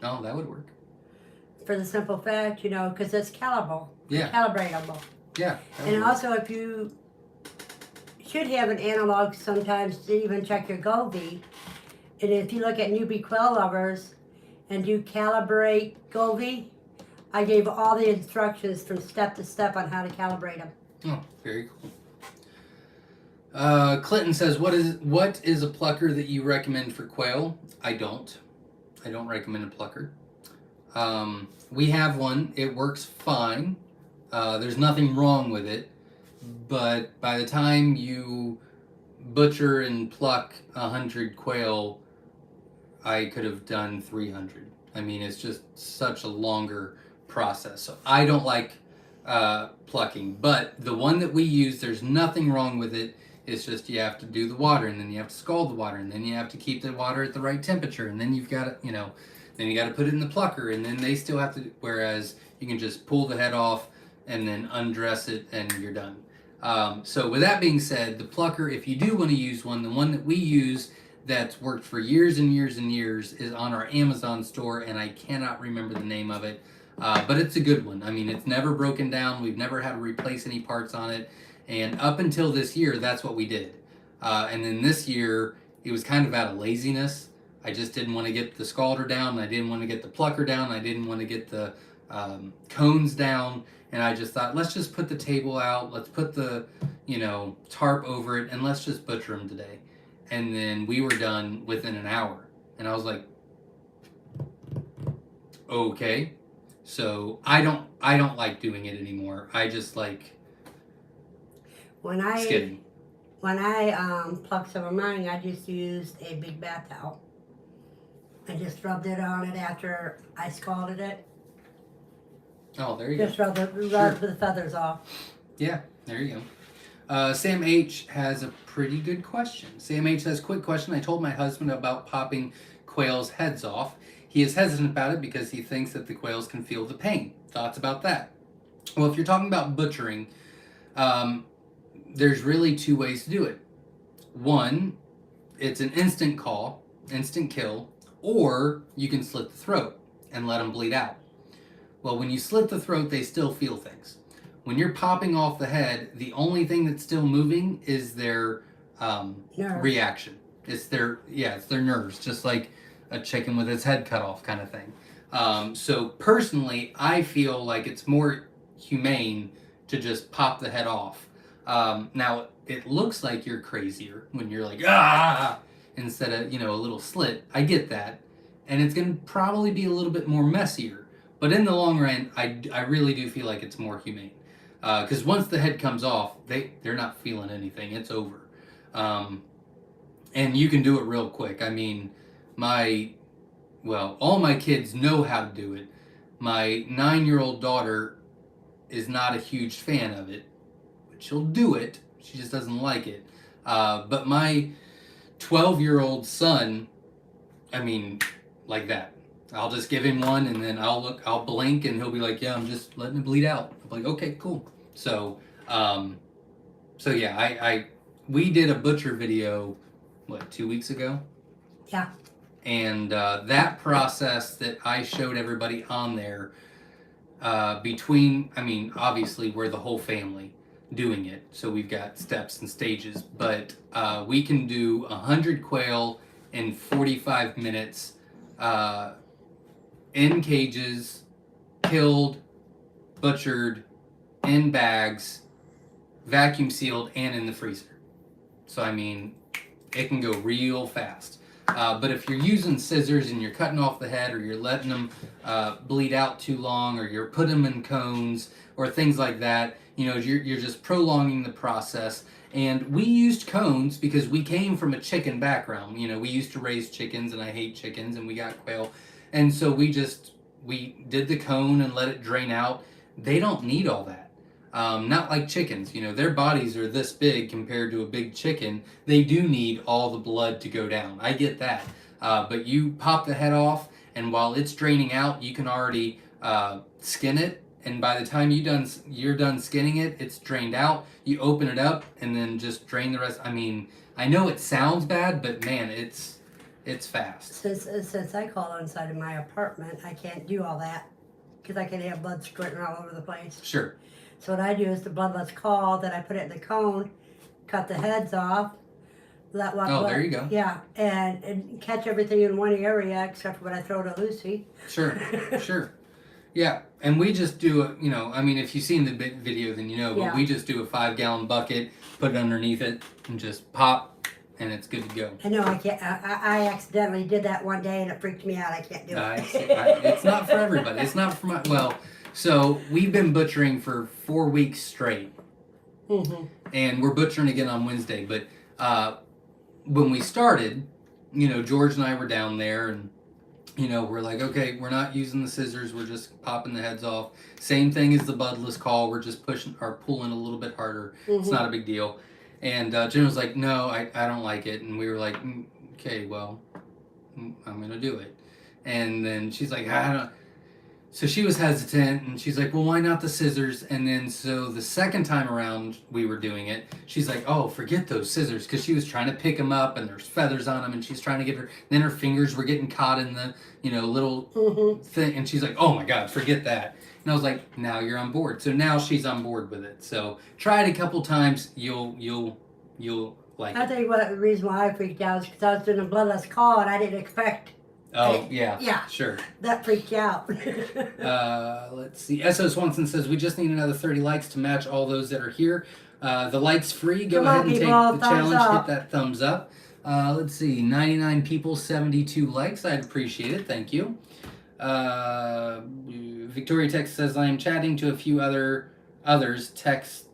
A: Oh, that would work.
B: For the simple fact, because it's calibratable.
A: Yeah.
B: Calibratable.
A: Yeah.
B: And also, if you should have an analog sometimes to even check your Govee. And if you look at newbie quail lovers and do calibrate Govee, I gave all the instructions from step to step on how to calibrate them.
A: Oh, very cool. Clinton says, what is a plucker that you recommend for quail? I don't recommend a plucker. We have one. It works fine. There's nothing wrong with it. But by the time you butcher and pluck 100 quail, I could have done 300. It's just such a longer process. So I don't like plucking. But the one that we use, there's nothing wrong with it. It's just you have to do the water, and then you have to scald the water, and then you have to keep the water at the right temperature, and then you've got to, then you got to put it in the plucker, and then they still have to, whereas you can just pull the head off and then undress it, and you're done. So with that being said, the plucker, if you do want to use one, the one that we use that's worked for years and years and years is on our Amazon store, and I cannot remember the name of it, but it's a good one. It's never broken down. We've never had to replace any parts on it, and up until this year, that's what we did. And then this year, it was kind of out of laziness. I just didn't want to get the scalder down, I didn't want to get the plucker down, I didn't want to get the cones down, and I just thought, let's just put the table out, let's put the tarp over it, and let's just butcher them today. And then we were done within an hour, and I was like, okay. So I don't like doing it anymore. I just like skidding.
B: When I plucked some of mine, I just used a big bath towel. I just rubbed it on it after I scalded it.
A: Oh, there you
B: Just
A: go.
B: rub the feathers off.
A: Yeah, there you go. Sam H has a pretty good question. Sam H says, quick question. I told my husband about popping quails' heads off. He is hesitant about it because he thinks that the quails can feel the pain. Thoughts about that? Well, if you're talking about butchering, there's really two ways to do it. One, it's an instant call, instant kill, or you can slit the throat and let them bleed out. Well, when you slit the throat, they still feel things. When you're popping off the head, the only thing that's still moving is their reaction. It's their nerves, just like a chicken with its head cut off kind of thing. So personally, I feel like it's more humane to just pop the head off. Now, it looks like you're crazier when you're like, ah, instead of, a little slit. I get that. And it's going to probably be a little bit more messier. But in the long run, I really do feel like it's more humane. Because once the head comes off, they're not feeling anything. It's over. And you can do it real quick. I mean, all my kids know how to do it. My 9-year-old daughter is not a huge fan of it. But she'll do it. She just doesn't like it. But my 12-year-old son, I mean, like that. I'll just give him one, and then I'll blink, and he'll be like, "Yeah, I'm just letting it bleed out." I'm like, "Okay, cool." So, yeah, we did a butcher video, 2 weeks ago?
B: Yeah.
A: And that process that I showed everybody on there, obviously we're the whole family doing it, so we've got steps and stages, but we can do 100 quail in 45 minutes. In cages, killed, butchered, in bags, vacuum sealed, and in the freezer. So, it can go real fast. But if you're using scissors and you're cutting off the head, or you're letting them bleed out too long, or you're putting them in cones, or things like that, you're just prolonging the process. And we used cones because we came from a chicken background. We used to raise chickens, and I hate chickens, and we got quail. And so we did the cone and let it drain out. They don't need all that. Not like chickens. Their bodies are this big compared to a big chicken. They do need all the blood to go down. I get that. But you pop the head off, and while it's draining out, you can already skin it. And by the time you're done skinning it, it's drained out. You open it up and then just drain the rest. I know it sounds bad, but man, it's fast.
B: Since I call inside of my apartment, I can't do all that because I can have blood squirting all over the place.
A: Sure.
B: So what I do is the bloodless call, then I put it in the cone, cut the heads off, let one.
A: Oh, there you go.
B: Yeah, and catch everything in one area except for when I throw to Lucy.
A: Sure, sure. Yeah, and we just do if you've seen the video, then but we just do a 5-gallon bucket, put it underneath it, and just pop, and it's good to go.
B: I know, I can't, I accidentally did that one day, and it freaked me out. I can't do it.
A: It's not for everybody. It's not for so we've been butchering for 4 weeks straight.
B: Mm-hmm.
A: And we're butchering again on Wednesday, but when we started, George and I were down there, and we're like, okay, we're not using the scissors, we're just popping the heads off. Same thing as the budless call, we're just pushing or pulling a little bit harder. Mm-hmm. It's not a big deal. And Jen was like, no, I don't like it. And we were like, okay, well, I'm going to do it. And then she's like, I don't. So she was hesitant, and she's like, well, why not the scissors? And then so the second time around we were doing it, she's like, oh, forget those scissors, because she was trying to pick them up, and there's feathers on them, and she's trying to get her, then her fingers were getting caught in the, little thing, and she's like, oh my God, forget that. And I was like, now you're on board. So now she's on board with it. So try it a couple times, you'll like it.
B: I'll tell you what, the reason why I freaked out is because I was doing a bloodless call, and I didn't expect.
A: Oh, yeah, sure.
B: That freaked you out.
A: Let's see. S.O. Swanson says, we just need another 30 likes to match all those that are here. The likes free. Go ahead and take the challenge. Hit that thumbs up. Let's see. 99 people, 72 likes. I'd appreciate it. Thank you. Victoria Text says, I am chatting to a few others. Text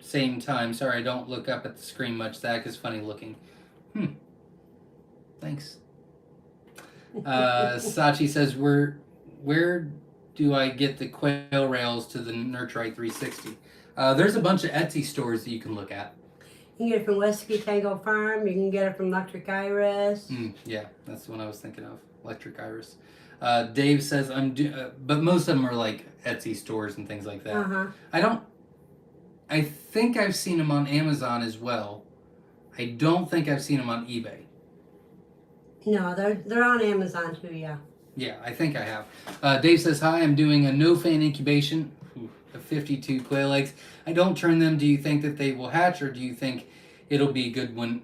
A: same time. Sorry, I don't look up at the screen much. Zach is funny looking. Thanks. Sachi says, where do I get the quail rails to the Nurturite 360? There's a bunch of Etsy stores that you can look at.
B: You can get it from Whiskey Tango Farm. You can get it from Electric Iris.
A: Yeah, that's the one I was thinking of. Electric Iris. Dave says but most of them are like Etsy stores and things like that. I think I've seen them on Amazon as well. I don't think I've seen them on eBay.
B: No, they're on Amazon too, yeah.
A: Yeah, I think I have. Dave says, hi, I'm doing a no-fan incubation of 52 quail eggs. I don't turn them. Do you think that they will hatch, or do you think it'll be a good one?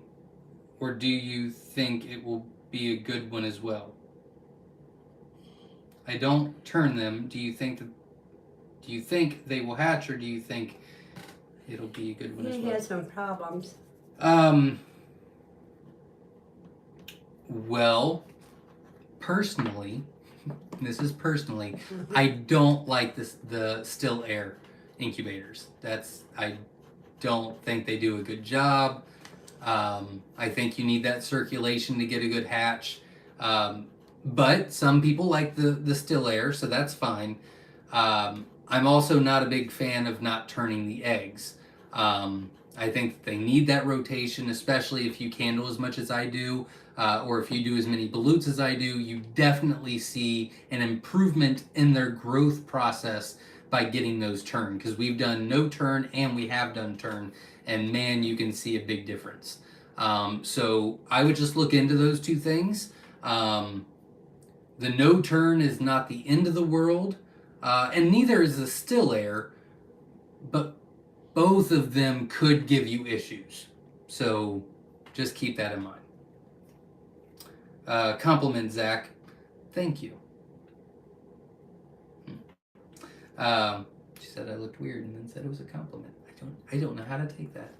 A: Or do you think it will be a good one as well? I don't turn them. Do you think they will hatch, or do you think it'll be a good one as well?
B: He has some problems.
A: Well, personally, this is personally, I don't like the still air incubators. I don't think they do a good job. I think you need that circulation to get a good hatch. But some people like the still air, so that's fine. I'm also not a big fan of not turning the eggs. I think they need that rotation, especially if you candle as much as I do, or if you do as many balutes as I do. You definitely see an improvement in their growth process by getting those turned, because we've done no turn and we have done turn, and man, you can see a big difference. So I would just look into those two things. The no turn is not the end of the world, and neither is the still air, but both of them could give you issues. So just keep that in mind. Compliment, Zach. Thank you. She said I looked weird and then said it was a compliment. I don't know how to take that.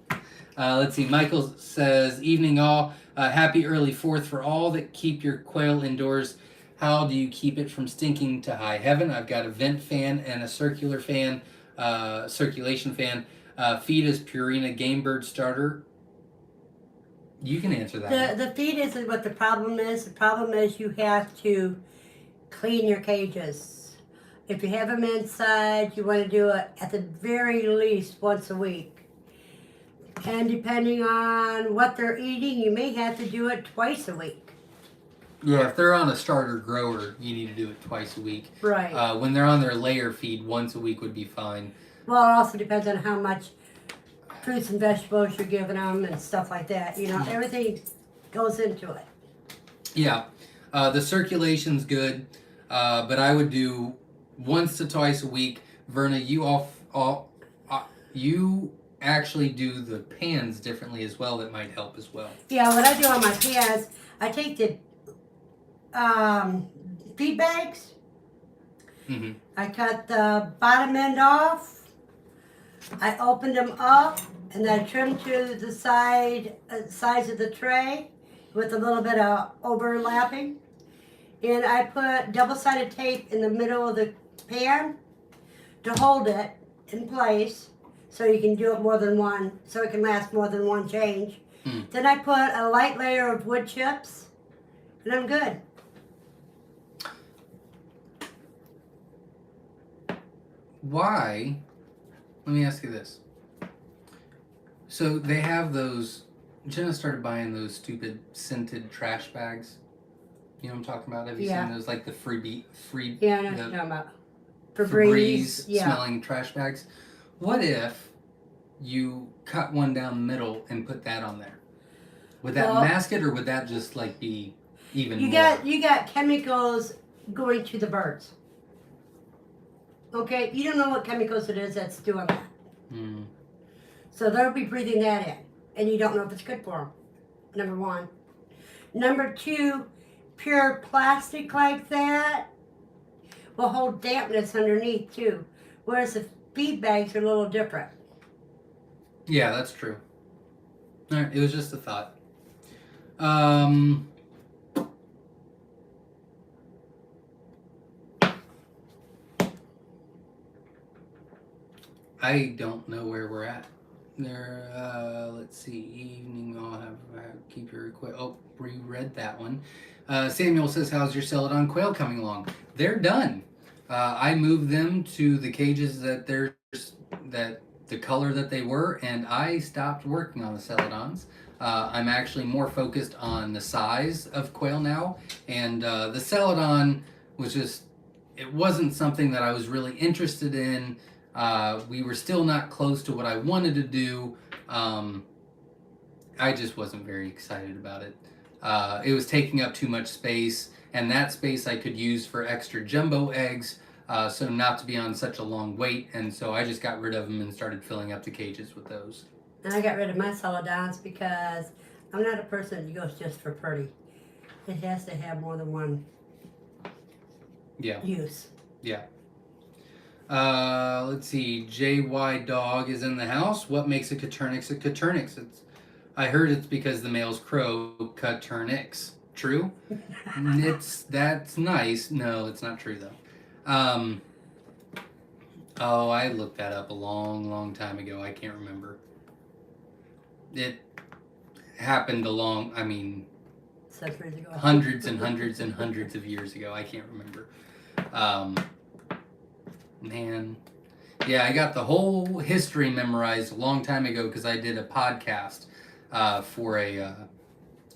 A: Let's see. Michael says, evening all. Happy early 4th for all that keep your quail indoors. How do you keep it from stinking to high heaven? I've got a vent fan and a circular fan, circulation fan. Feed is Purina Game Bird Starter. You can answer that.
B: The feed isn't what the problem is. The problem is you have to clean your cages. If you have them inside, you want to do it at the very least once a week. And depending on what they're eating, you may have to do it twice a week.
A: Yeah, if they're on a starter grower, you need to do it twice a week.
B: Right.
A: When they're on their layer feed, once a week would be fine.
B: Well, it also depends on how much fruits and vegetables you're giving them and stuff like that. You know, everything goes into it.
A: Yeah, the circulation's good, but I would do once to twice a week. Verna, you actually do the pans differently as well. That might help as well.
B: Yeah, what I do on my pans, I take the feed bags.
A: Mm-hmm.
B: I cut the bottom end off. I opened them up and then I trimmed to the size of the tray with a little bit of overlapping. And I put double-sided tape in the middle of the pan to hold it in place so you can do it more than one, so it can last more than one change. Then I put a light layer of wood chips and I'm good.
A: Why? Let me ask you this. So they have those. Jenna started buying those stupid scented trash bags. You know what I'm talking about? Have you seen those, like the free?
B: Yeah, I know what you're talking about.
A: Febreze smelling trash bags. What if you cut one down the middle and put that on there? Would that mask it, or would that just like be even more?
B: You got chemicals going to the birds. Okay, you don't know what chemicals it is that's doing that. So they'll be breathing that in, and you don't know if it's good for them. Number one. Number two, pure plastic like that will hold dampness underneath too, whereas the feed bags are a little different.
A: Yeah, that's true. All right, it was just a thought. I don't know where we're at. There, let's see. Evening, I'll have keep your request. Oh, reread that one. Samuel says, "How's your celadon quail coming along?" They're done. I moved them to the cages that the color that they were, and I stopped working on the celadons. I'm actually more focused on the size of quail now, and the celadon was just, it wasn't something that I was really interested in. We were still not close to what I wanted to do. I just wasn't very excited about it. It was taking up too much space, and that space I could use for extra jumbo eggs, so not to be on such a long wait. And so I just got rid of them and started filling up the cages with those.
B: And I got rid of my celadons because I'm not a person that goes just for pretty. It has to have more than one use.
A: Yeah. Let's see. JY Dog is in the house. What makes a Caturnix a Caturnix? I heard it's because the males crow Caturnix. True? That's nice. No, it's not true though. Oh, I looked that up a long time ago. I can't remember. It happened
B: centuries ago.
A: hundreds and hundreds and hundreds of years ago. I can't remember. Man. Yeah, I got the whole history memorized a long time ago because I did a podcast for a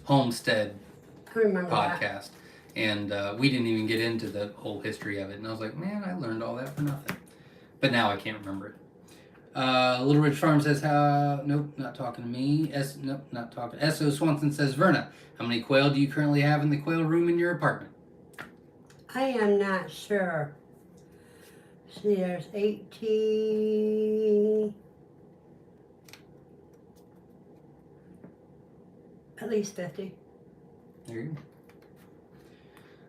A: homestead podcast.
B: That.
A: And we didn't even get into the whole history of it. And I was like, man, I learned all that for nothing. But now I can't remember it. Little Ridge Farm says, nope, not talking to me. Nope, not talking. S.O. Swanson says, Verna, how many quail do you currently have in the quail room in your apartment?
B: I am not sure. See, there's 18, at least 50.
A: There you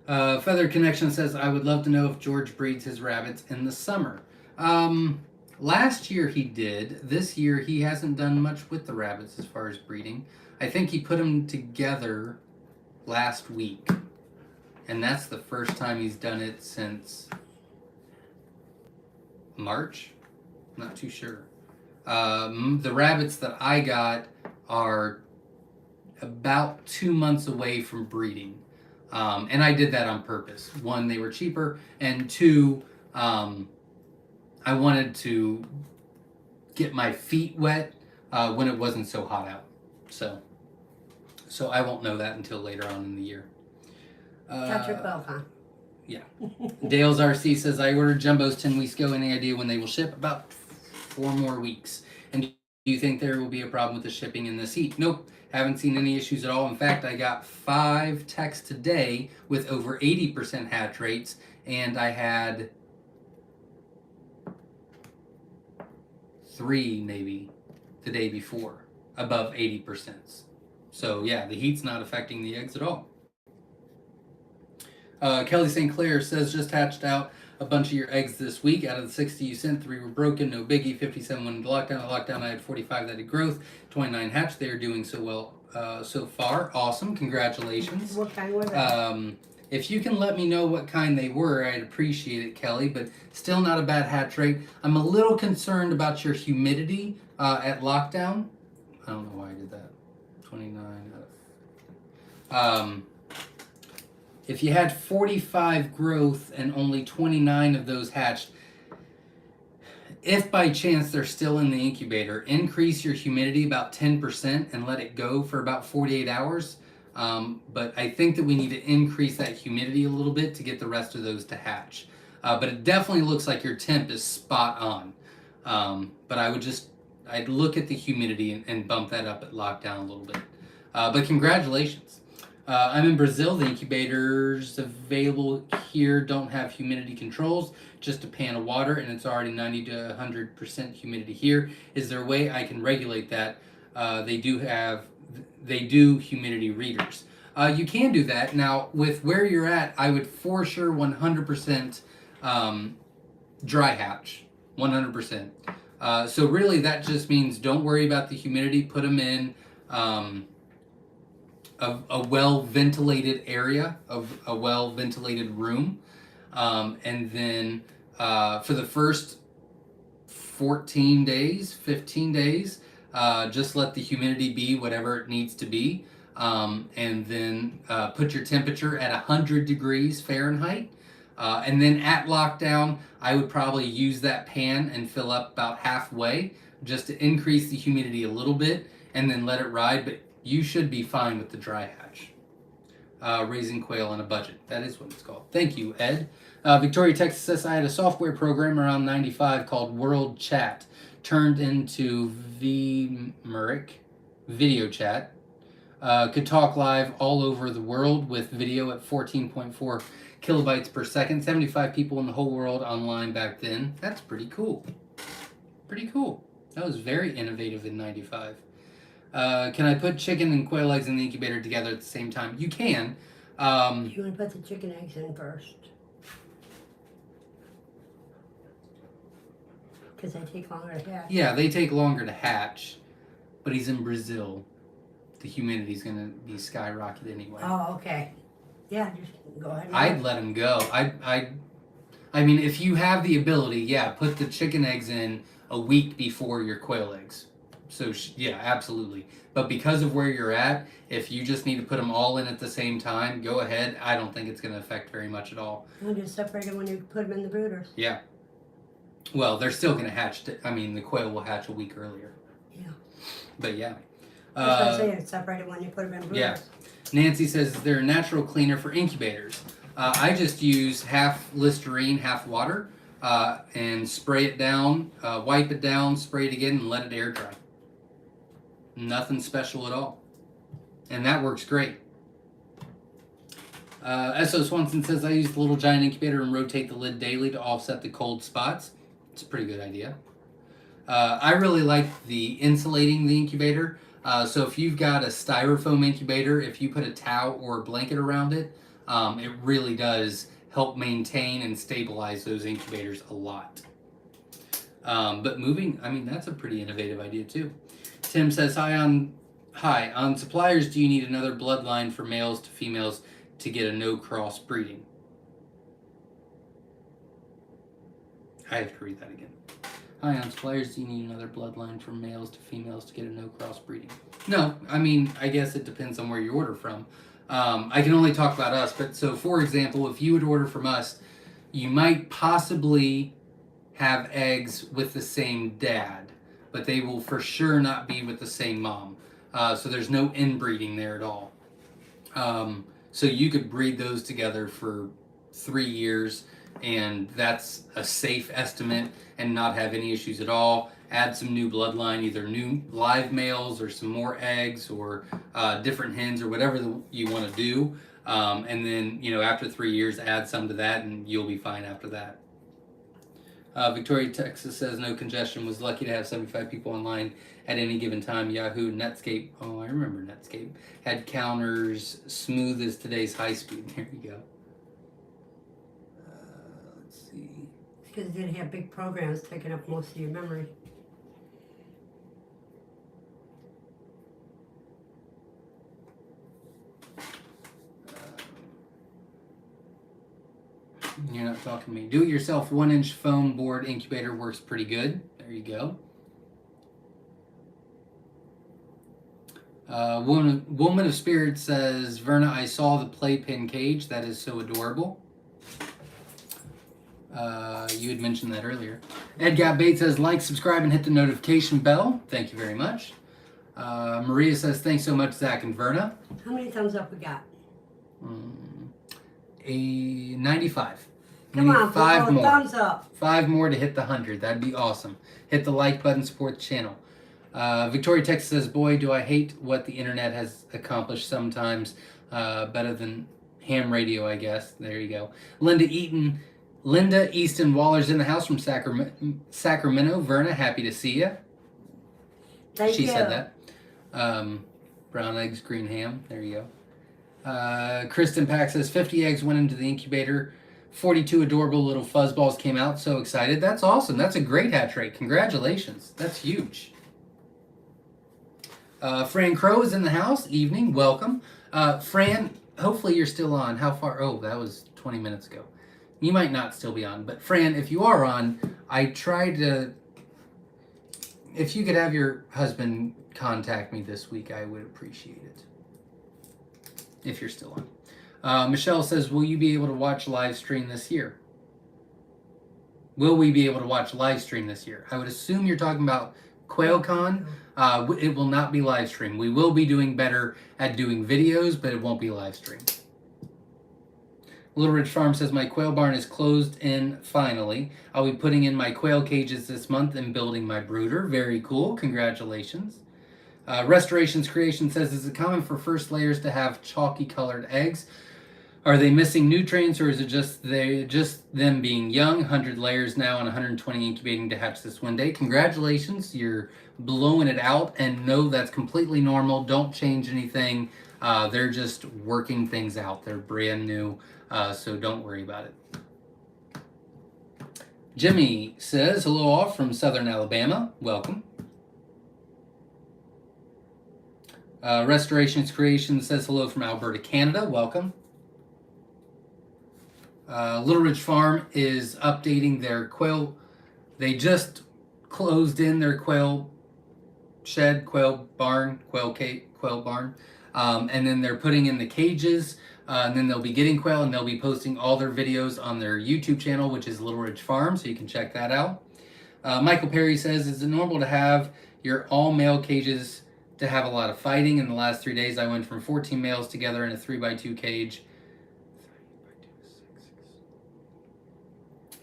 A: go. Feather Connection says, I would love to know if George breeds his rabbits in the summer. Last year he did. This year he hasn't done much with the rabbits as far as breeding. I think he put them together last week. And that's the first time he's done it since March? Not too sure. The rabbits that I got are about 2 months away from breeding. And I did that on purpose. One, they were cheaper, and two, I wanted to get my feet wet when it wasn't so hot out. So I won't know that until later on in the year.
B: Got your quail on.
A: Yeah. Dale's RC says, I ordered jumbos 10 weeks ago. Any idea when they will ship? About 4 more weeks. And do you think there will be a problem with the shipping in this heat? Nope. Haven't seen any issues at all. In fact, I got 5 texts today with over 80% hatch rates, and I had 3 maybe the day before above 80%. So yeah, the heat's not affecting the eggs at all. Kelly St. Clair says, just hatched out a bunch of your eggs this week. Out of the 60 you sent, 3 were broken, no biggie. 57 went into lockdown. Lockdown, I had 45 that had growth, 29 hatched. They are doing so well so far. Awesome. Congratulations.
B: What kind were they?
A: If you can let me know what kind they were, I'd appreciate it, Kelly, but still not a bad hatch rate. I'm a little concerned about your humidity at lockdown. I don't know why I did that. 29 if you had 45 growth and only 29 of those hatched, if by chance they're still in the incubator, increase your humidity about 10% and let it go for about 48 hours. But I think that we need to increase that humidity a little bit to get the rest of those to hatch. But it definitely looks like your temp is spot on. But I'd look at the humidity and bump that up at lockdown a little bit. But congratulations. I'm in Brazil. The incubators available here don't have humidity controls, just a pan of water, and it's already 90 to 100% humidity here. Is there a way I can regulate that? They do humidity readers. You can do that. Now, with where you're at, I would for sure 100% dry hatch, 100%. So really that just means don't worry about the humidity. Put them in a well-ventilated area, of a well-ventilated room. And then for the first 14 days, 15 days, just let the humidity be whatever it needs to be. And then put your temperature at 100 degrees Fahrenheit. And then at lockdown, I would probably use that pan and fill up about halfway just to increase the humidity a little bit and then let it ride. But you should be fine with the dry hatch. Raising quail on a budget. That is what it's called. Thank you, Ed. Victoria, Texas says, I had a software program around 95 called World Chat. Turned into VMuric, video chat. Could talk live all over the world with video at 14.4 kilobytes per second. 75 people in the whole world online back then. That's pretty cool. Pretty cool. That was very innovative in 95. Can I put chicken and quail eggs in the incubator together at the same time? You can.
B: You want to put the chicken eggs in first. Because they take longer to hatch.
A: Yeah, they take longer to hatch. But he's in Brazil. The humidity's going to be skyrocketed anyway.
B: Oh, okay. Yeah, just go ahead.
A: I'd let him go. I mean, if you have the ability, yeah, put the chicken eggs in a week before your quail eggs. So, yeah, absolutely. But because of where you're at, if you just need to put them all in at the same time, go ahead. I don't think it's going to affect very much at all.
B: We'll just separate them when you put them in the brooders.
A: Yeah. Well, they're still going to hatch. I mean, the quail will hatch a week earlier.
B: Yeah.
A: But, yeah.
B: That's what I'm saying. Separate it when you put them in brooders.
A: Yeah. Nancy says they're a natural cleaner for incubators. I just use half Listerine, half water, and spray it down, wipe it down, spray it again, and let it air dry. Nothing special at all. And that works great. S.O. Swanson says, I use the little giant incubator and rotate the lid daily to offset the cold spots. It's a pretty good idea. I really like the insulating the incubator. So if you've got a styrofoam incubator, if you put a towel or a blanket around it, it really does help maintain and stabilize those incubators a lot. But moving, I mean, that's a pretty innovative idea too. Tim says, hi, on suppliers, do you need another bloodline for males to females to get a no cross breeding? I have to read that again. Hi, on suppliers, do you need another bloodline from males to females to get a no cross breeding? No, I mean, I guess it depends on where you order from. I can only talk about us, but so for example, if you would order from us, you might possibly have eggs with the same dad, but they will for sure not be with the same mom. So there's no inbreeding there at all. So you could breed those together for 3 years, and that's a safe estimate and not have any issues at all. Add some new bloodline, either new live males or some more eggs or different hens or whatever you want to do. And then, after 3 years, add some to that and you'll be fine after that. Victoria, Texas says no congestion. Was lucky to have 75 people online at any given time. Yahoo, Netscape. Oh, I remember Netscape. Had counters smooth as today's high speed. There you go. Let's see.
B: Because it didn't have big programs taking up most of your memory.
A: You're not talking to me. Do-it-yourself 1-inch foam board incubator works pretty good. There you go. Woman of Spirit says, Verna, I saw the playpen cage. That is so adorable. You had mentioned that earlier. Ed Got Bait says, like, subscribe, and hit the notification bell. Thank you very much. Maria says, thanks so much, Zach and Verna.
B: How many thumbs up we got?
A: A 95.
B: Come on,
A: 5 more.
B: thumbs up.
A: 5 more to hit the 100. That'd be awesome. Hit the like button, support the channel. Victoria, Texas says, boy, do I hate what the internet has accomplished sometimes. Better than ham radio, I guess. There you go. Linda Easton Waller's in the house from Sacramento. Verna, happy to see you.
B: Thank you.
A: She said that. Brown eggs, green ham. There you go. Kristen Pack says 50 eggs went into the incubator. 42 adorable little fuzzballs came out. So excited. That's awesome. That's a great hatch rate. Congratulations. That's huge. Fran Crow is in the house. Evening. Welcome. Fran, hopefully you're still on. How far? Oh, that was 20 minutes ago. You might not still be on. But Fran, if you are on, I tried to... If you could have your husband contact me this week, I would appreciate it. If you're still Michelle says, will you be able to watch live stream this year? Will we be able to watch live stream this year? I would assume you're talking about QuailCon. It will not be live stream. We will be doing better at doing videos, but it won't be live stream. Little Ridge Farm says, my quail barn is closed in finally. I'll be putting in my quail cages this month and building my brooder. Very cool. Congratulations. Restorations Creation says, is it common for first layers to have chalky colored eggs? Are they missing nutrients, or is it just them being young? 100 layers now and 120 incubating to hatch this one day. Congratulations, you're blowing it out, and no, that's completely normal. Don't change anything. They're just working things out. They're brand new, so don't worry about it. Jimmy says, hello all from Southern Alabama. Welcome. Restorations Creation says hello from Alberta, Canada. Welcome. Little Ridge Farm is updating their quail. They just closed in their quail shed, quail barn, quail barn, and then they're putting in the cages. And then they'll be getting quail, and they'll be posting all their videos on their YouTube channel, which is Little Ridge Farm, so you can check that out. Michael Perry says, is it normal to have your all-male cages to have a lot of fighting? In the last 3 days, I went from 14 males together in a 3x2 cage.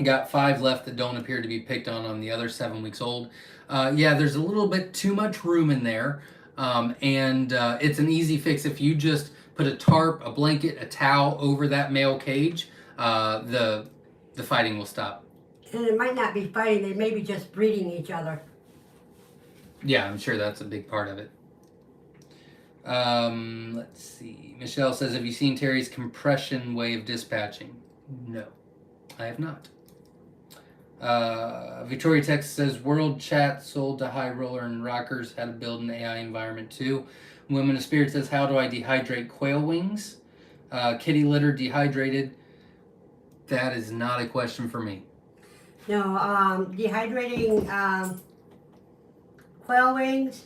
A: Got 5 left that don't appear to be picked on the other 7 weeks old. Yeah, there's a little bit too much room in there, and it's an easy fix. If you just put a tarp, a blanket, a towel over that male cage, the fighting will stop.
B: And it might not be fighting, they may be just breeding each other.
A: Yeah, I'm sure that's a big part of it. Let's see. Michelle says, have you seen Terry's compression way of dispatching? No, I have not. Victoria Texas says, World Chat sold to High Roller and Rockers how to build an AI environment too. Women of Spirit says, how do I dehydrate quail wings? Kitty litter dehydrated. That is not a question for me.
B: No, dehydrating quail wings,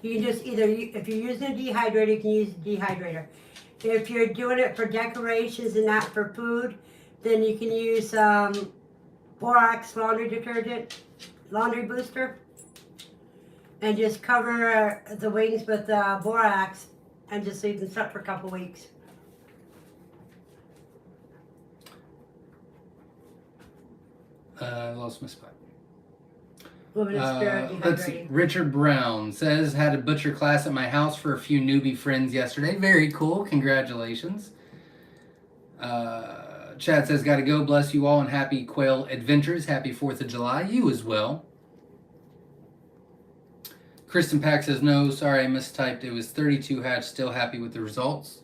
B: you can just either, if you're using a dehydrator, you can use a dehydrator. If you're doing it for decorations and not for food, then you can use borax laundry detergent, laundry booster, and just cover the wings with borax and just leave them set for a couple weeks.
A: I lost my spot.
B: Women of Spirit
A: Let's see.
B: dehydrating.
A: Richard Brown says, had a butcher class at my house for a few newbie friends yesterday. Very cool. Congratulations. Chad says, gotta go. Bless you all and happy quail adventures. Happy 4th of July. You as well. Kristen Pack says, no, sorry, I mistyped. It was 32 hatch. Still happy with the results.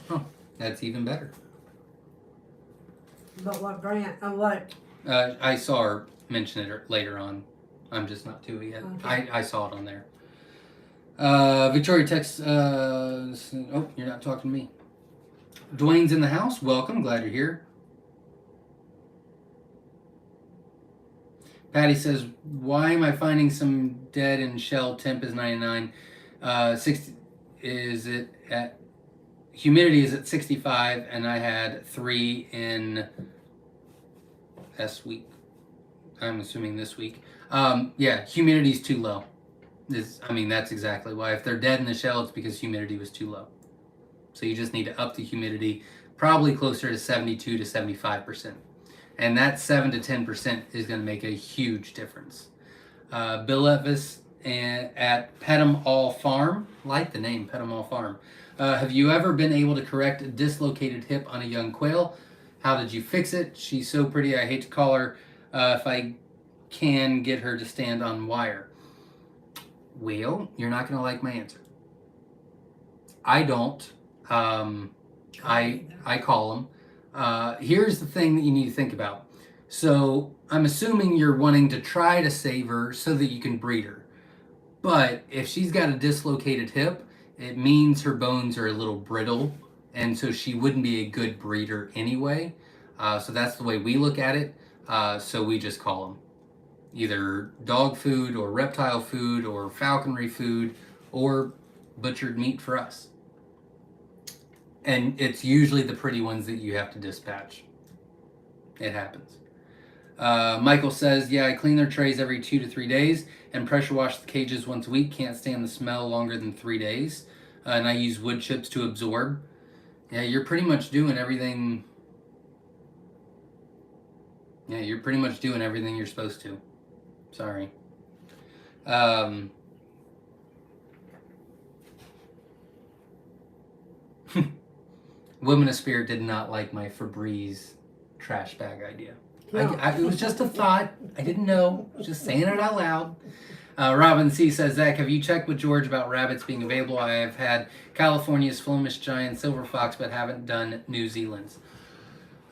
A: Huh, that's even better.
B: But what brand, what?
A: I saw her mention it later on. I'm just not to it yet.
B: Okay.
A: I saw it on there. Victoria texts, oh, you're not talking to me. Dwayne's in the house. Welcome. Glad you're here. Patty says, why am I finding some dead in shell? Temp is 99. 60 is it at humidity is at 65, and I had 3 in this week. I'm assuming this week. Yeah, humidity's too low. That's exactly why. If they're dead in the shell, it's because humidity was too low. So you just need to up the humidity, probably closer to 72 to 75%. And that 7 to 10% is going to make a huge difference. Bill Levis at Pet'em All Farm, like the name Pet'em All Farm. Have you ever been able to correct a dislocated hip on a young quail? How did you fix it? She's so pretty, I hate to call her. If I can get her to stand on wire. Well, you're not going to like my answer. I don't. I call them. Here's the thing that you need to think about. So I'm assuming you're wanting to try to save her so that you can breed her. But if she's got a dislocated hip, it means her bones are a little brittle, and so she wouldn't be a good breeder anyway. So that's the way we look at it. So we just call them either dog food or reptile food or falconry food or butchered meat for us. And it's usually the pretty ones that you have to dispatch. It happens. Michael says, yeah, I clean their trays every 2 to 3 days and pressure wash the cages once a week. Can't stand the smell longer than 3 days. And I use wood chips to absorb. Yeah, you're pretty much doing everything. Yeah, you're pretty much doing everything you're supposed to. Sorry. Women of Spirit did not like my Febreze trash bag idea.
B: No.
A: It was just a thought. I didn't know. Just saying it out loud. Robin C says, Zach, have you checked with George about rabbits being available? I have had California's Flemish Giant, Silver Fox, but haven't done New Zealand's.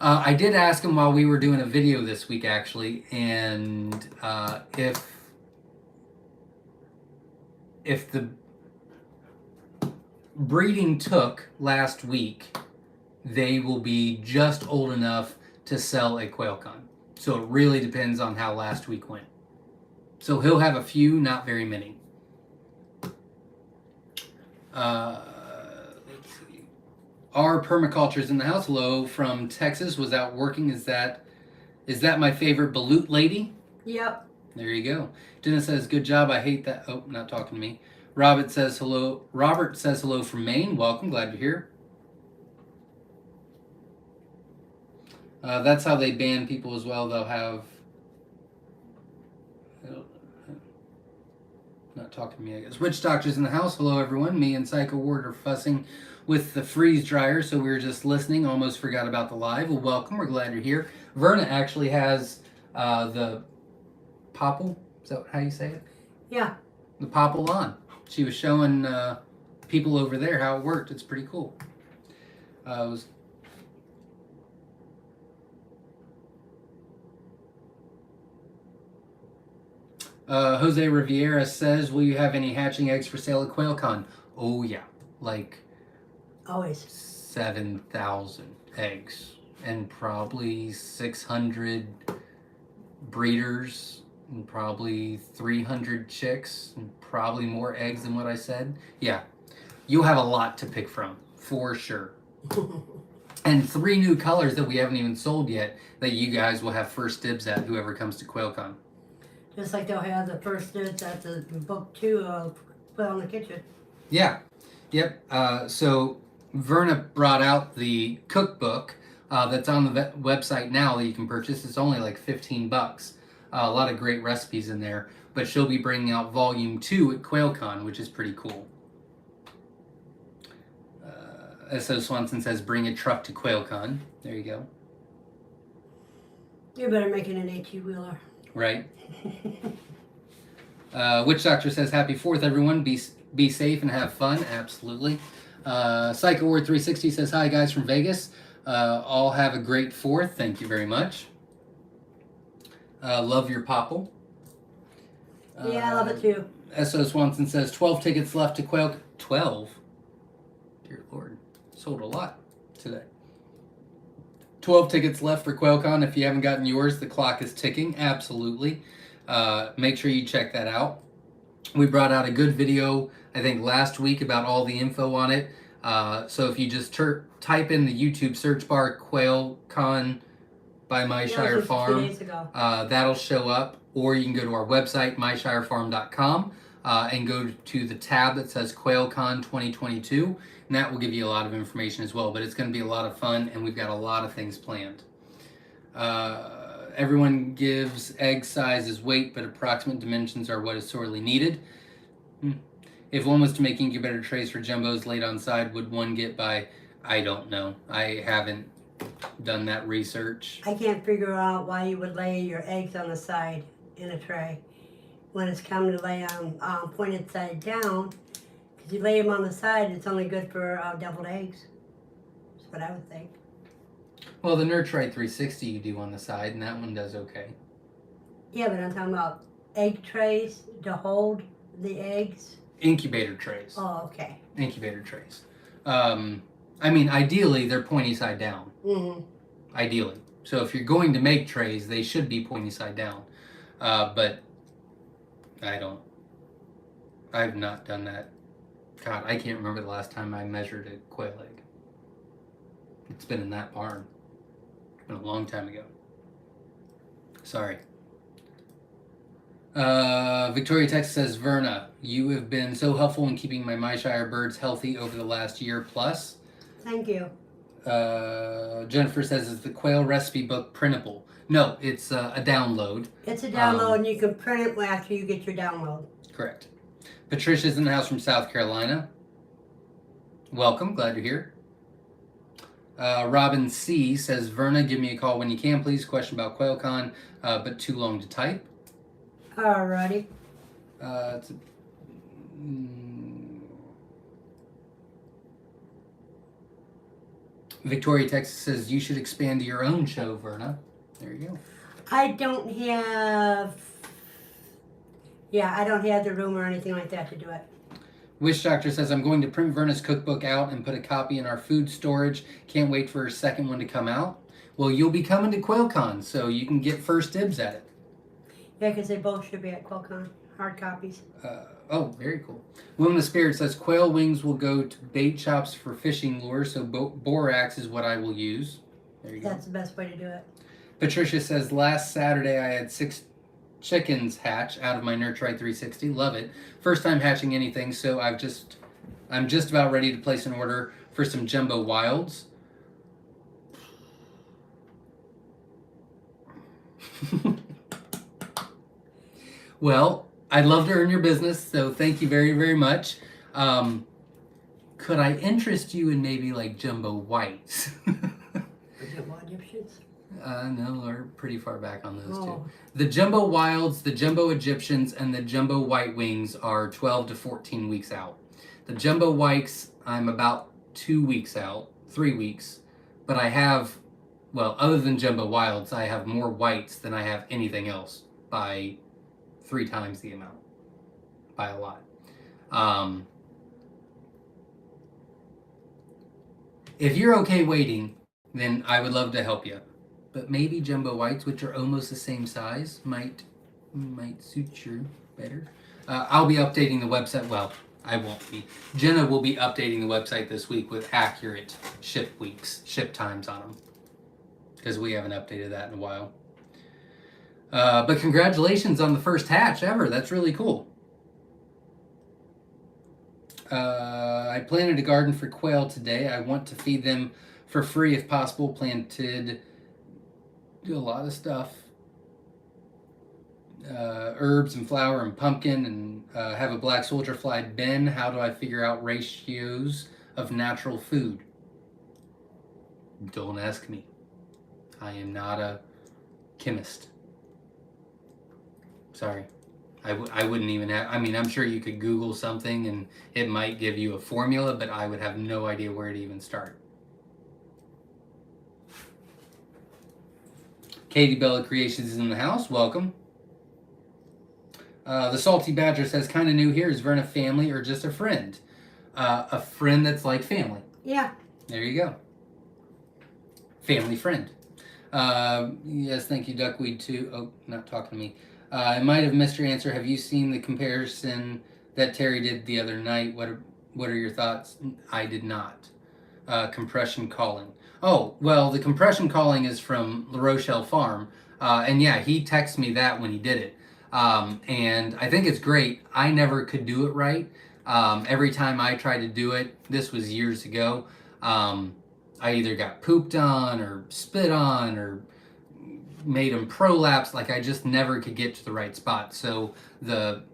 A: I did ask him while we were doing a video this week, actually, and if the breeding took last week, they will be just old enough to sell at QuailCon. So it really depends on how last week went. So he'll have a few, not very many. Let's see. Our permaculture's in the house. Hello from Texas. Was out working. Is that my favorite balut lady?
B: Yep.
A: There you go. Dennis says, good job. I hate that. Oh, not talking to me. Robert says hello from Maine. Welcome. Glad you're here. That's how they ban people as well. They'll have... Not talking to me, I guess. Witch Doctor's in the house. Hello, everyone. Me and Psycho Ward are fussing with the freeze dryer, so we were just listening. Almost forgot about the live. Well, welcome. We're glad you're here. Verna actually has the popple. Is that how you say it?
B: Yeah.
A: The popple on. She was showing people over there how it worked. It's pretty cool. Jose Riviera says, will you have any hatching eggs for sale at QuailCon? Oh, yeah. Like...
B: Always.
A: 7,000 eggs. And probably 600 breeders. And probably 300 chicks. And probably more eggs than what I said. Yeah. You'll have a lot to pick from. For sure. And 3 new colors that we haven't even sold yet that you guys will have first dibs at, whoever comes to QuailCon.
B: Just like they'll have the first dibs at the book 2 of Quail in the Kitchen.
A: Yeah. Yep. So Verna brought out the cookbook that's on the website now that you can purchase. It's only like $15. A lot of great recipes in there. But she'll be bringing out volume 2 at QuailCon, which is pretty cool. S.O. Swanson says, bring a truck to QuailCon. There you go.
B: You better make it an 18-wheeler.
A: Right. Witch Doctor says, happy 4th, everyone. Be safe and have fun. Absolutely. Psycho Ward 360 says, hi, guys from Vegas. All have a great 4th. Thank you very much. Love your popple.
B: Yeah, I love it too.
A: S.O. Swanson says, 12 tickets left to Quail... 12? Dear Lord. Sold a lot today. 12 tickets left for QuailCon. If you haven't gotten yours, the clock is ticking. Absolutely. Make sure you check that out. We brought out a good video, I think, last week about all the info on it. So if you just type in the YouTube search bar, QuailCon by Myshire Farm,
B: 2 days ago.
A: that'll show up. Or you can go to our website, myshirefarm.com, and go to the tab that says QuailCon 2022. And that will give you a lot of information as well. But it's going to be a lot of fun, and we've got a lot of things planned. Everyone gives egg size as weight, but approximate dimensions are what is sorely needed. If one was to make incubator trays for jumbos laid on side, would one get by? I don't know. I haven't done that research.
B: I can't figure out why you would lay your eggs on the side in a tray when it's come to lay on pointed side down. Because you lay them on the side, it's only good for deviled eggs. That's what I would think.
A: Well, the Nurturite 360 you do on the side, and that one does okay.
B: Yeah, but I'm talking about egg trays to hold the eggs.
A: Incubator trays.
B: Oh, okay.
A: Incubator trays. I mean, ideally, they're pointy side down.
B: Mm-hmm.
A: Ideally. So if you're going to make trays, they should be pointy side down. But I've not done that. God, I can't remember the last time I measured a quail egg. It's been in that barn. It's been a long time ago. Sorry. Victoria Texas says, Verna, you have been so helpful in keeping my Myshire birds healthy over the last year plus.
B: Thank you.
A: Jennifer says, is the Quail recipe book printable? No, it's a download.
B: It's a download, and you can print it after you get your download.
A: Correct. Patricia's in the house from South Carolina. Welcome, glad you're here. Robin C says, Verna, give me a call when you can, please. Question about QuailCon, but too long to type.
B: Alrighty.
A: Victoria, Texas says, you should expand to your own show, Verna. There you go.
B: I don't have the room or anything like that to do it.
A: Wish Doctor says, I'm going to print Verna's cookbook out and put a copy in our food storage. Can't wait for her second one to come out. Well, you'll be coming to QuailCon, so you can get first dibs at it.
B: Yeah, because they both should be at QuailCon. Hard copies.
A: Oh, very cool. Woman of Spirit says, quail wings will go to bait shops for fishing lures, so borax is what I will use. There you go.
B: That's the best way to do it.
A: Patricia says, last Saturday I had 6 chickens hatch out of my Nurturite 360. Love it. First time hatching anything, so I'm just about ready to place an order for some jumbo wilds. Well, I'd love to earn your business, so thank you very, very much. Could I interest you in maybe like jumbo whites?
B: Is it wild Egyptians?
A: No, we're pretty far back on those two. The jumbo wilds, the jumbo Egyptians, and the jumbo white wings are 12 to 14 weeks out. The jumbo whites, I'm about 2 weeks out, 3 weeks. But I have, well, other than jumbo wilds, I have more whites than I have anything else by 3 times the amount. By a lot. If you're okay waiting, then I would love to help you. But maybe jumbo whites, which are almost the same size, might suit you better. I'll be updating the website. Well, I won't be. Jenna will be updating the website this week with accurate ship times on them. Because we haven't updated that in a while. But congratulations on the first hatch ever. That's really cool. I planted a garden for quail today. I want to feed them for free if possible. Planted... do a lot of stuff, herbs and flour and pumpkin, and have a black soldier fly bin. How do I figure out ratios of natural food? Don't ask me. I am not a chemist. Sorry. I wouldn't even have, I mean, I'm sure you could Google something and it might give you a formula, but I would have no idea where to even start. Katie Bella Creations is in the house. Welcome. The Salty Badger says, kind of new here. Is Verna family or just a friend? A friend that's like family.
B: Yeah.
A: There you go. Family friend. Yes, thank you, Duckweed, too. Oh, not talking to me. I might have missed your answer. Have you seen the comparison that Terry did the other night? What are your thoughts? I did not. Compression calling. Oh, well, the compression calling is from La Rochelle Farm. And yeah, he texted me that when he did it. And I think it's great. I never could do it right. Every time I tried to do it, this was years ago, I either got pooped on or spit on or made them prolapse. Like I just never could get to the right spot. So the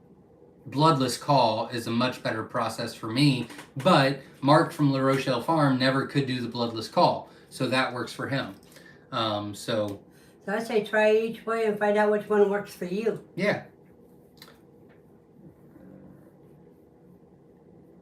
A: bloodless call is a much better process for me, but Mark from La Rochelle Farm never could do the bloodless call. So that works for him. So
B: I say try each way and find out which one works for you.
A: Yeah.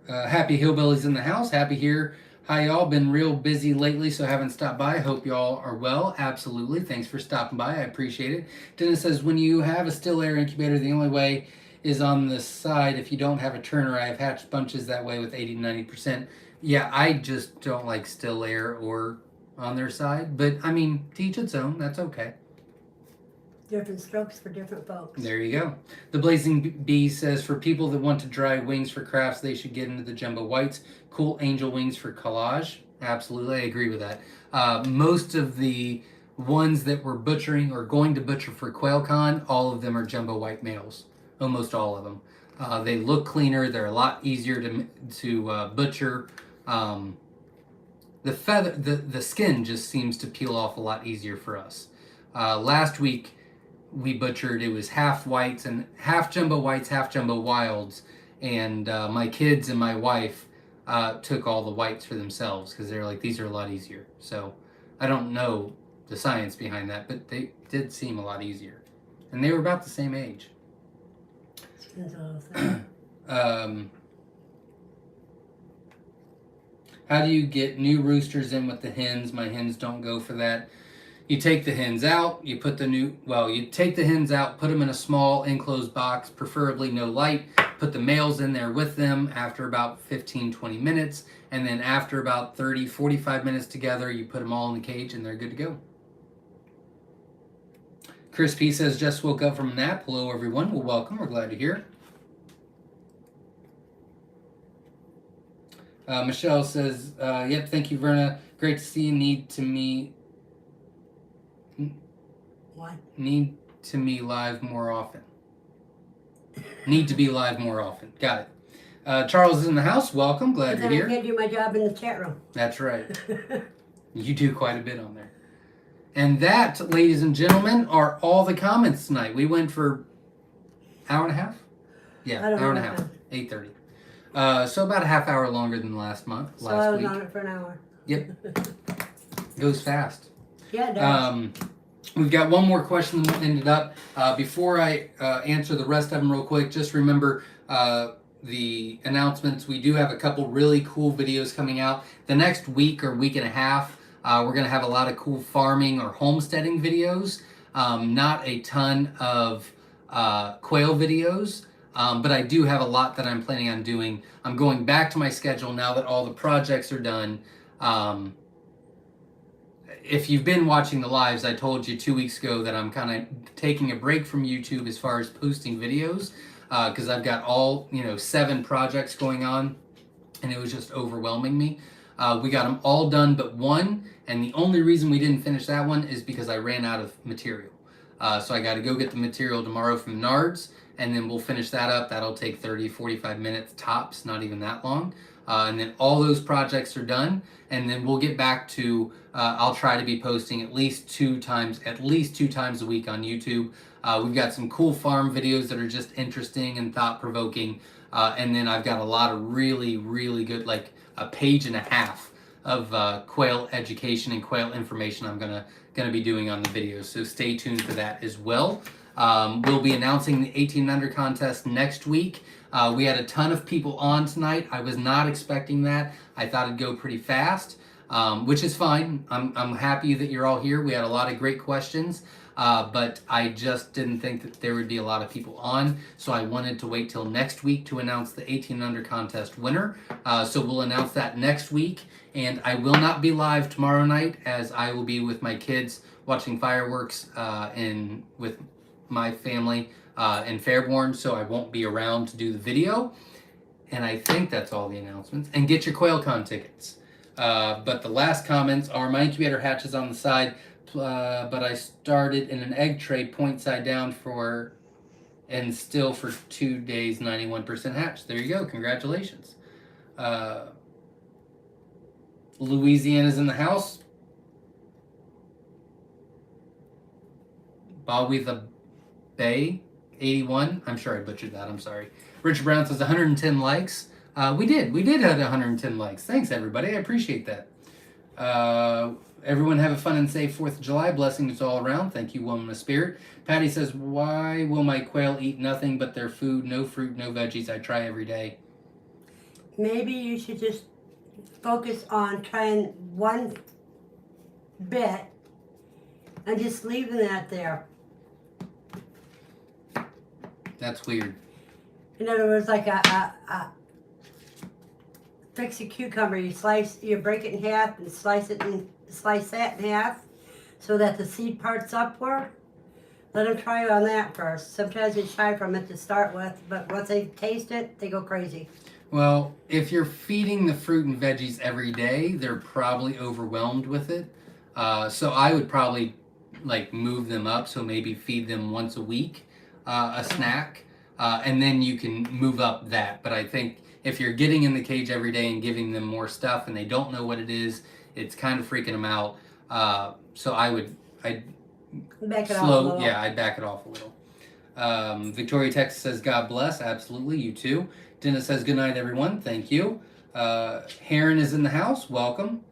A: Happy Hillbillies in the house. Happy here. Hi, y'all. Been real busy lately, so haven't stopped by. Hope y'all are well. Absolutely. Thanks for stopping by. I appreciate it. Dennis says, when you have a still air incubator, the only way is on the side. If you don't have a turner, I have hatched bunches that way with 80 to 90%. Yeah, I just don't like still air or on their side. But, I mean, to each its own. That's okay.
B: Different strokes for different folks.
A: There you go. The Blazing Bee says, for people that want to dry wings for crafts, they should get into the jumbo whites. Cool angel wings for collage. Absolutely, I agree with that. Most of the ones that we're butchering or going to butcher for QuailCon, all of them are jumbo white males. Almost all of them. They look cleaner. They're a lot easier to butcher. Um, the skin just seems to peel off a lot easier for us. Last week we butchered. It was half whites and half jumbo whites, half jumbo wilds, and my kids and my wife took all the whites for themselves because they're like, these are a lot easier. So I don't know the science behind that, but they did seem a lot easier, and they were about the same age. How do you get new roosters in with the hens? My hens don't go for that. You take the hens out, you take the hens out, put them in a small enclosed box, preferably no light, put the males in there with them after about 15-20 minutes, and then after about 30-45 minutes together, you put them all in the cage and they're good to go. Chris P says, just woke up from a nap. Hello everyone, well welcome, we're glad to hear. Michelle says, yep, thank you, Verna. Great to see you. Need to me live more often. Need to be live more often. Got it. Charles is in the house. Welcome. Glad you're here.
B: I can't do my job in the chat room.
A: That's right. You do quite a bit on there. And that, ladies and gentlemen, are all the comments tonight. We went for hour and a half? Yeah, hour and a half. 8:30. So about a half hour longer than last month.
B: So I was on it for an hour.
A: Yep. Goes fast.
B: Yeah, it does.
A: We've got one more question that we'll end it up. Before I answer the rest of them real quick, just remember the announcements. We do have a couple really cool videos coming out. The next week or week and a half, we're going to have a lot of cool farming or homesteading videos. Not a ton of quail videos. But I do have a lot that I'm planning on doing. I'm going back to my schedule now that all the projects are done. If you've been watching the lives, I told you 2 weeks ago that I'm kind of taking a break from YouTube as far as posting videos because I've got all 7 projects going on, and it was just overwhelming me. We got them all done but one, and the only reason we didn't finish that one is because I ran out of material. So I got to go get the material tomorrow from Nards, and then we'll finish that up. That'll take 30-45 minutes tops, not even that long. And then all those projects are done, and then we'll get back to I'll try to be posting at least two times a week on YouTube. We've got some cool farm videos that are just interesting and thought-provoking, and then I've got a lot of really good, like a page and a half of quail education and quail information I'm gonna be doing on the videos, so stay tuned for that as well. We'll be announcing the 18 under contest next week. We had a ton of people on tonight. I was not expecting that. I thought it'd go pretty fast, which is fine. I'm happy that you're all here. We had a lot of great questions, but I just didn't think that there would be a lot of people on, so I wanted to wait till next week to announce the 18 under contest winner. So we'll announce that next week, and I will not be live tomorrow night as I will be with my kids watching fireworks with my family in Fairborn, so I won't be around to do the video. And I think that's all the announcements. And get your QuailCon tickets. But the last comments are, my incubator hatches on the side, but I started in an egg tray point side down and still for 2 days 91% hatch. There you go. Congratulations. Louisiana's in the house. Bowie the Bay 81. I'm sure I butchered that. I'm sorry. Richard Brown says 110 likes. We did have 110 likes. Thanks everybody. I appreciate that. Everyone have a fun and safe 4th of July. Blessings all around. Thank you, Woman of Spirit. Patty says, why will my quail eat nothing but their food? No fruit, no veggies. I try every day.
B: Maybe you should just focus on trying one bit and just leaving that there.
A: That's weird.
B: In other words, like fix a cucumber, you break it in half and slice that in half so that the seed part's upward. Let them try on that first. Sometimes they shy from it to start with, but once they taste it, they go crazy.
A: Well, if you're feeding the fruit and veggies every day, they're probably overwhelmed with it. So I would probably like move them up. So maybe feed them once a week, a snack, and then you can move up that. But I think if you're getting in the cage every day and giving them more stuff and they don't know what it is, it's kind of freaking them out. So I'd
B: Back it off a little.
A: yeah, I'd back it off a little. Victoria Texas says, God bless. Absolutely. You too. Dennis says, good night, everyone. Thank you. Heron is in the house. Welcome.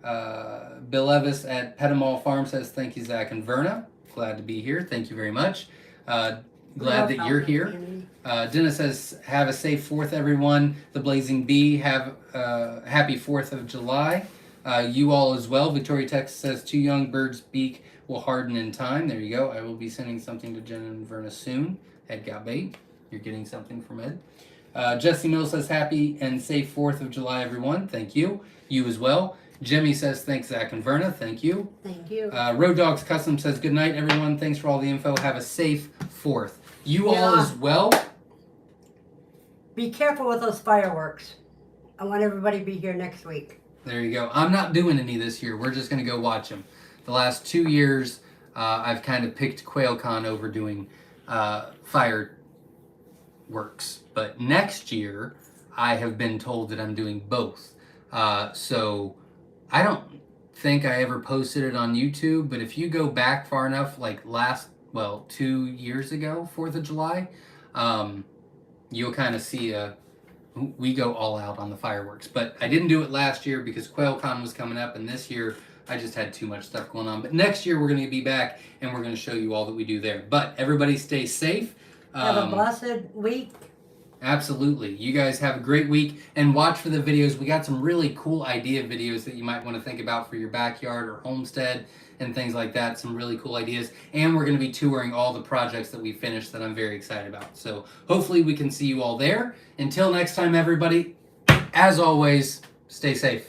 A: Bill Evis at Petamal Farm says, thank you, Zach and Verna. Glad to be here. Thank you very much. Glad that you're here. Dennis says, have a safe 4th, everyone. The Blazing Bee, have happy 4th of July. You all as well. Victoria Texas says, 2 young birds' beak will harden in time. There you go. I will be sending something to Jen and Verna soon. Ed got bait. You're getting something from Ed. Jesse Mills says, happy and safe 4th of July, everyone. Thank you. You as well. Jimmy says, thanks, Zach and Verna. Thank you.
B: Thank you.
A: Road Dogs Custom says, good night, everyone. Thanks for all the info. Have a safe 4th. You all as well.
B: Be careful with those fireworks. I want everybody to be here next week.
A: There you go. I'm not doing any this year. We're just going to go watch them. The last 2 years, I've kind of picked QuailCon over doing fireworks. But next year, I have been told that I'm doing both. So I don't think I ever posted it on YouTube, but if you go back far enough, like 2 years ago, 4th of July, you'll kind of see we go all out on the fireworks. But I didn't do it last year because QuailCon was coming up, and this year I just had too much stuff going on. But next year we're going to be back, and we're going to show you all that we do there. But everybody stay safe.
B: Have a blessed week.
A: Absolutely. You guys have a great week, and watch for the videos. We got some really cool idea videos that you might want to think about for your backyard or homestead and things like that. Some really cool ideas. And we're going to be touring all the projects that we finished that I'm very excited about. So hopefully we can see you all there. Until next time, everybody, as always, stay safe.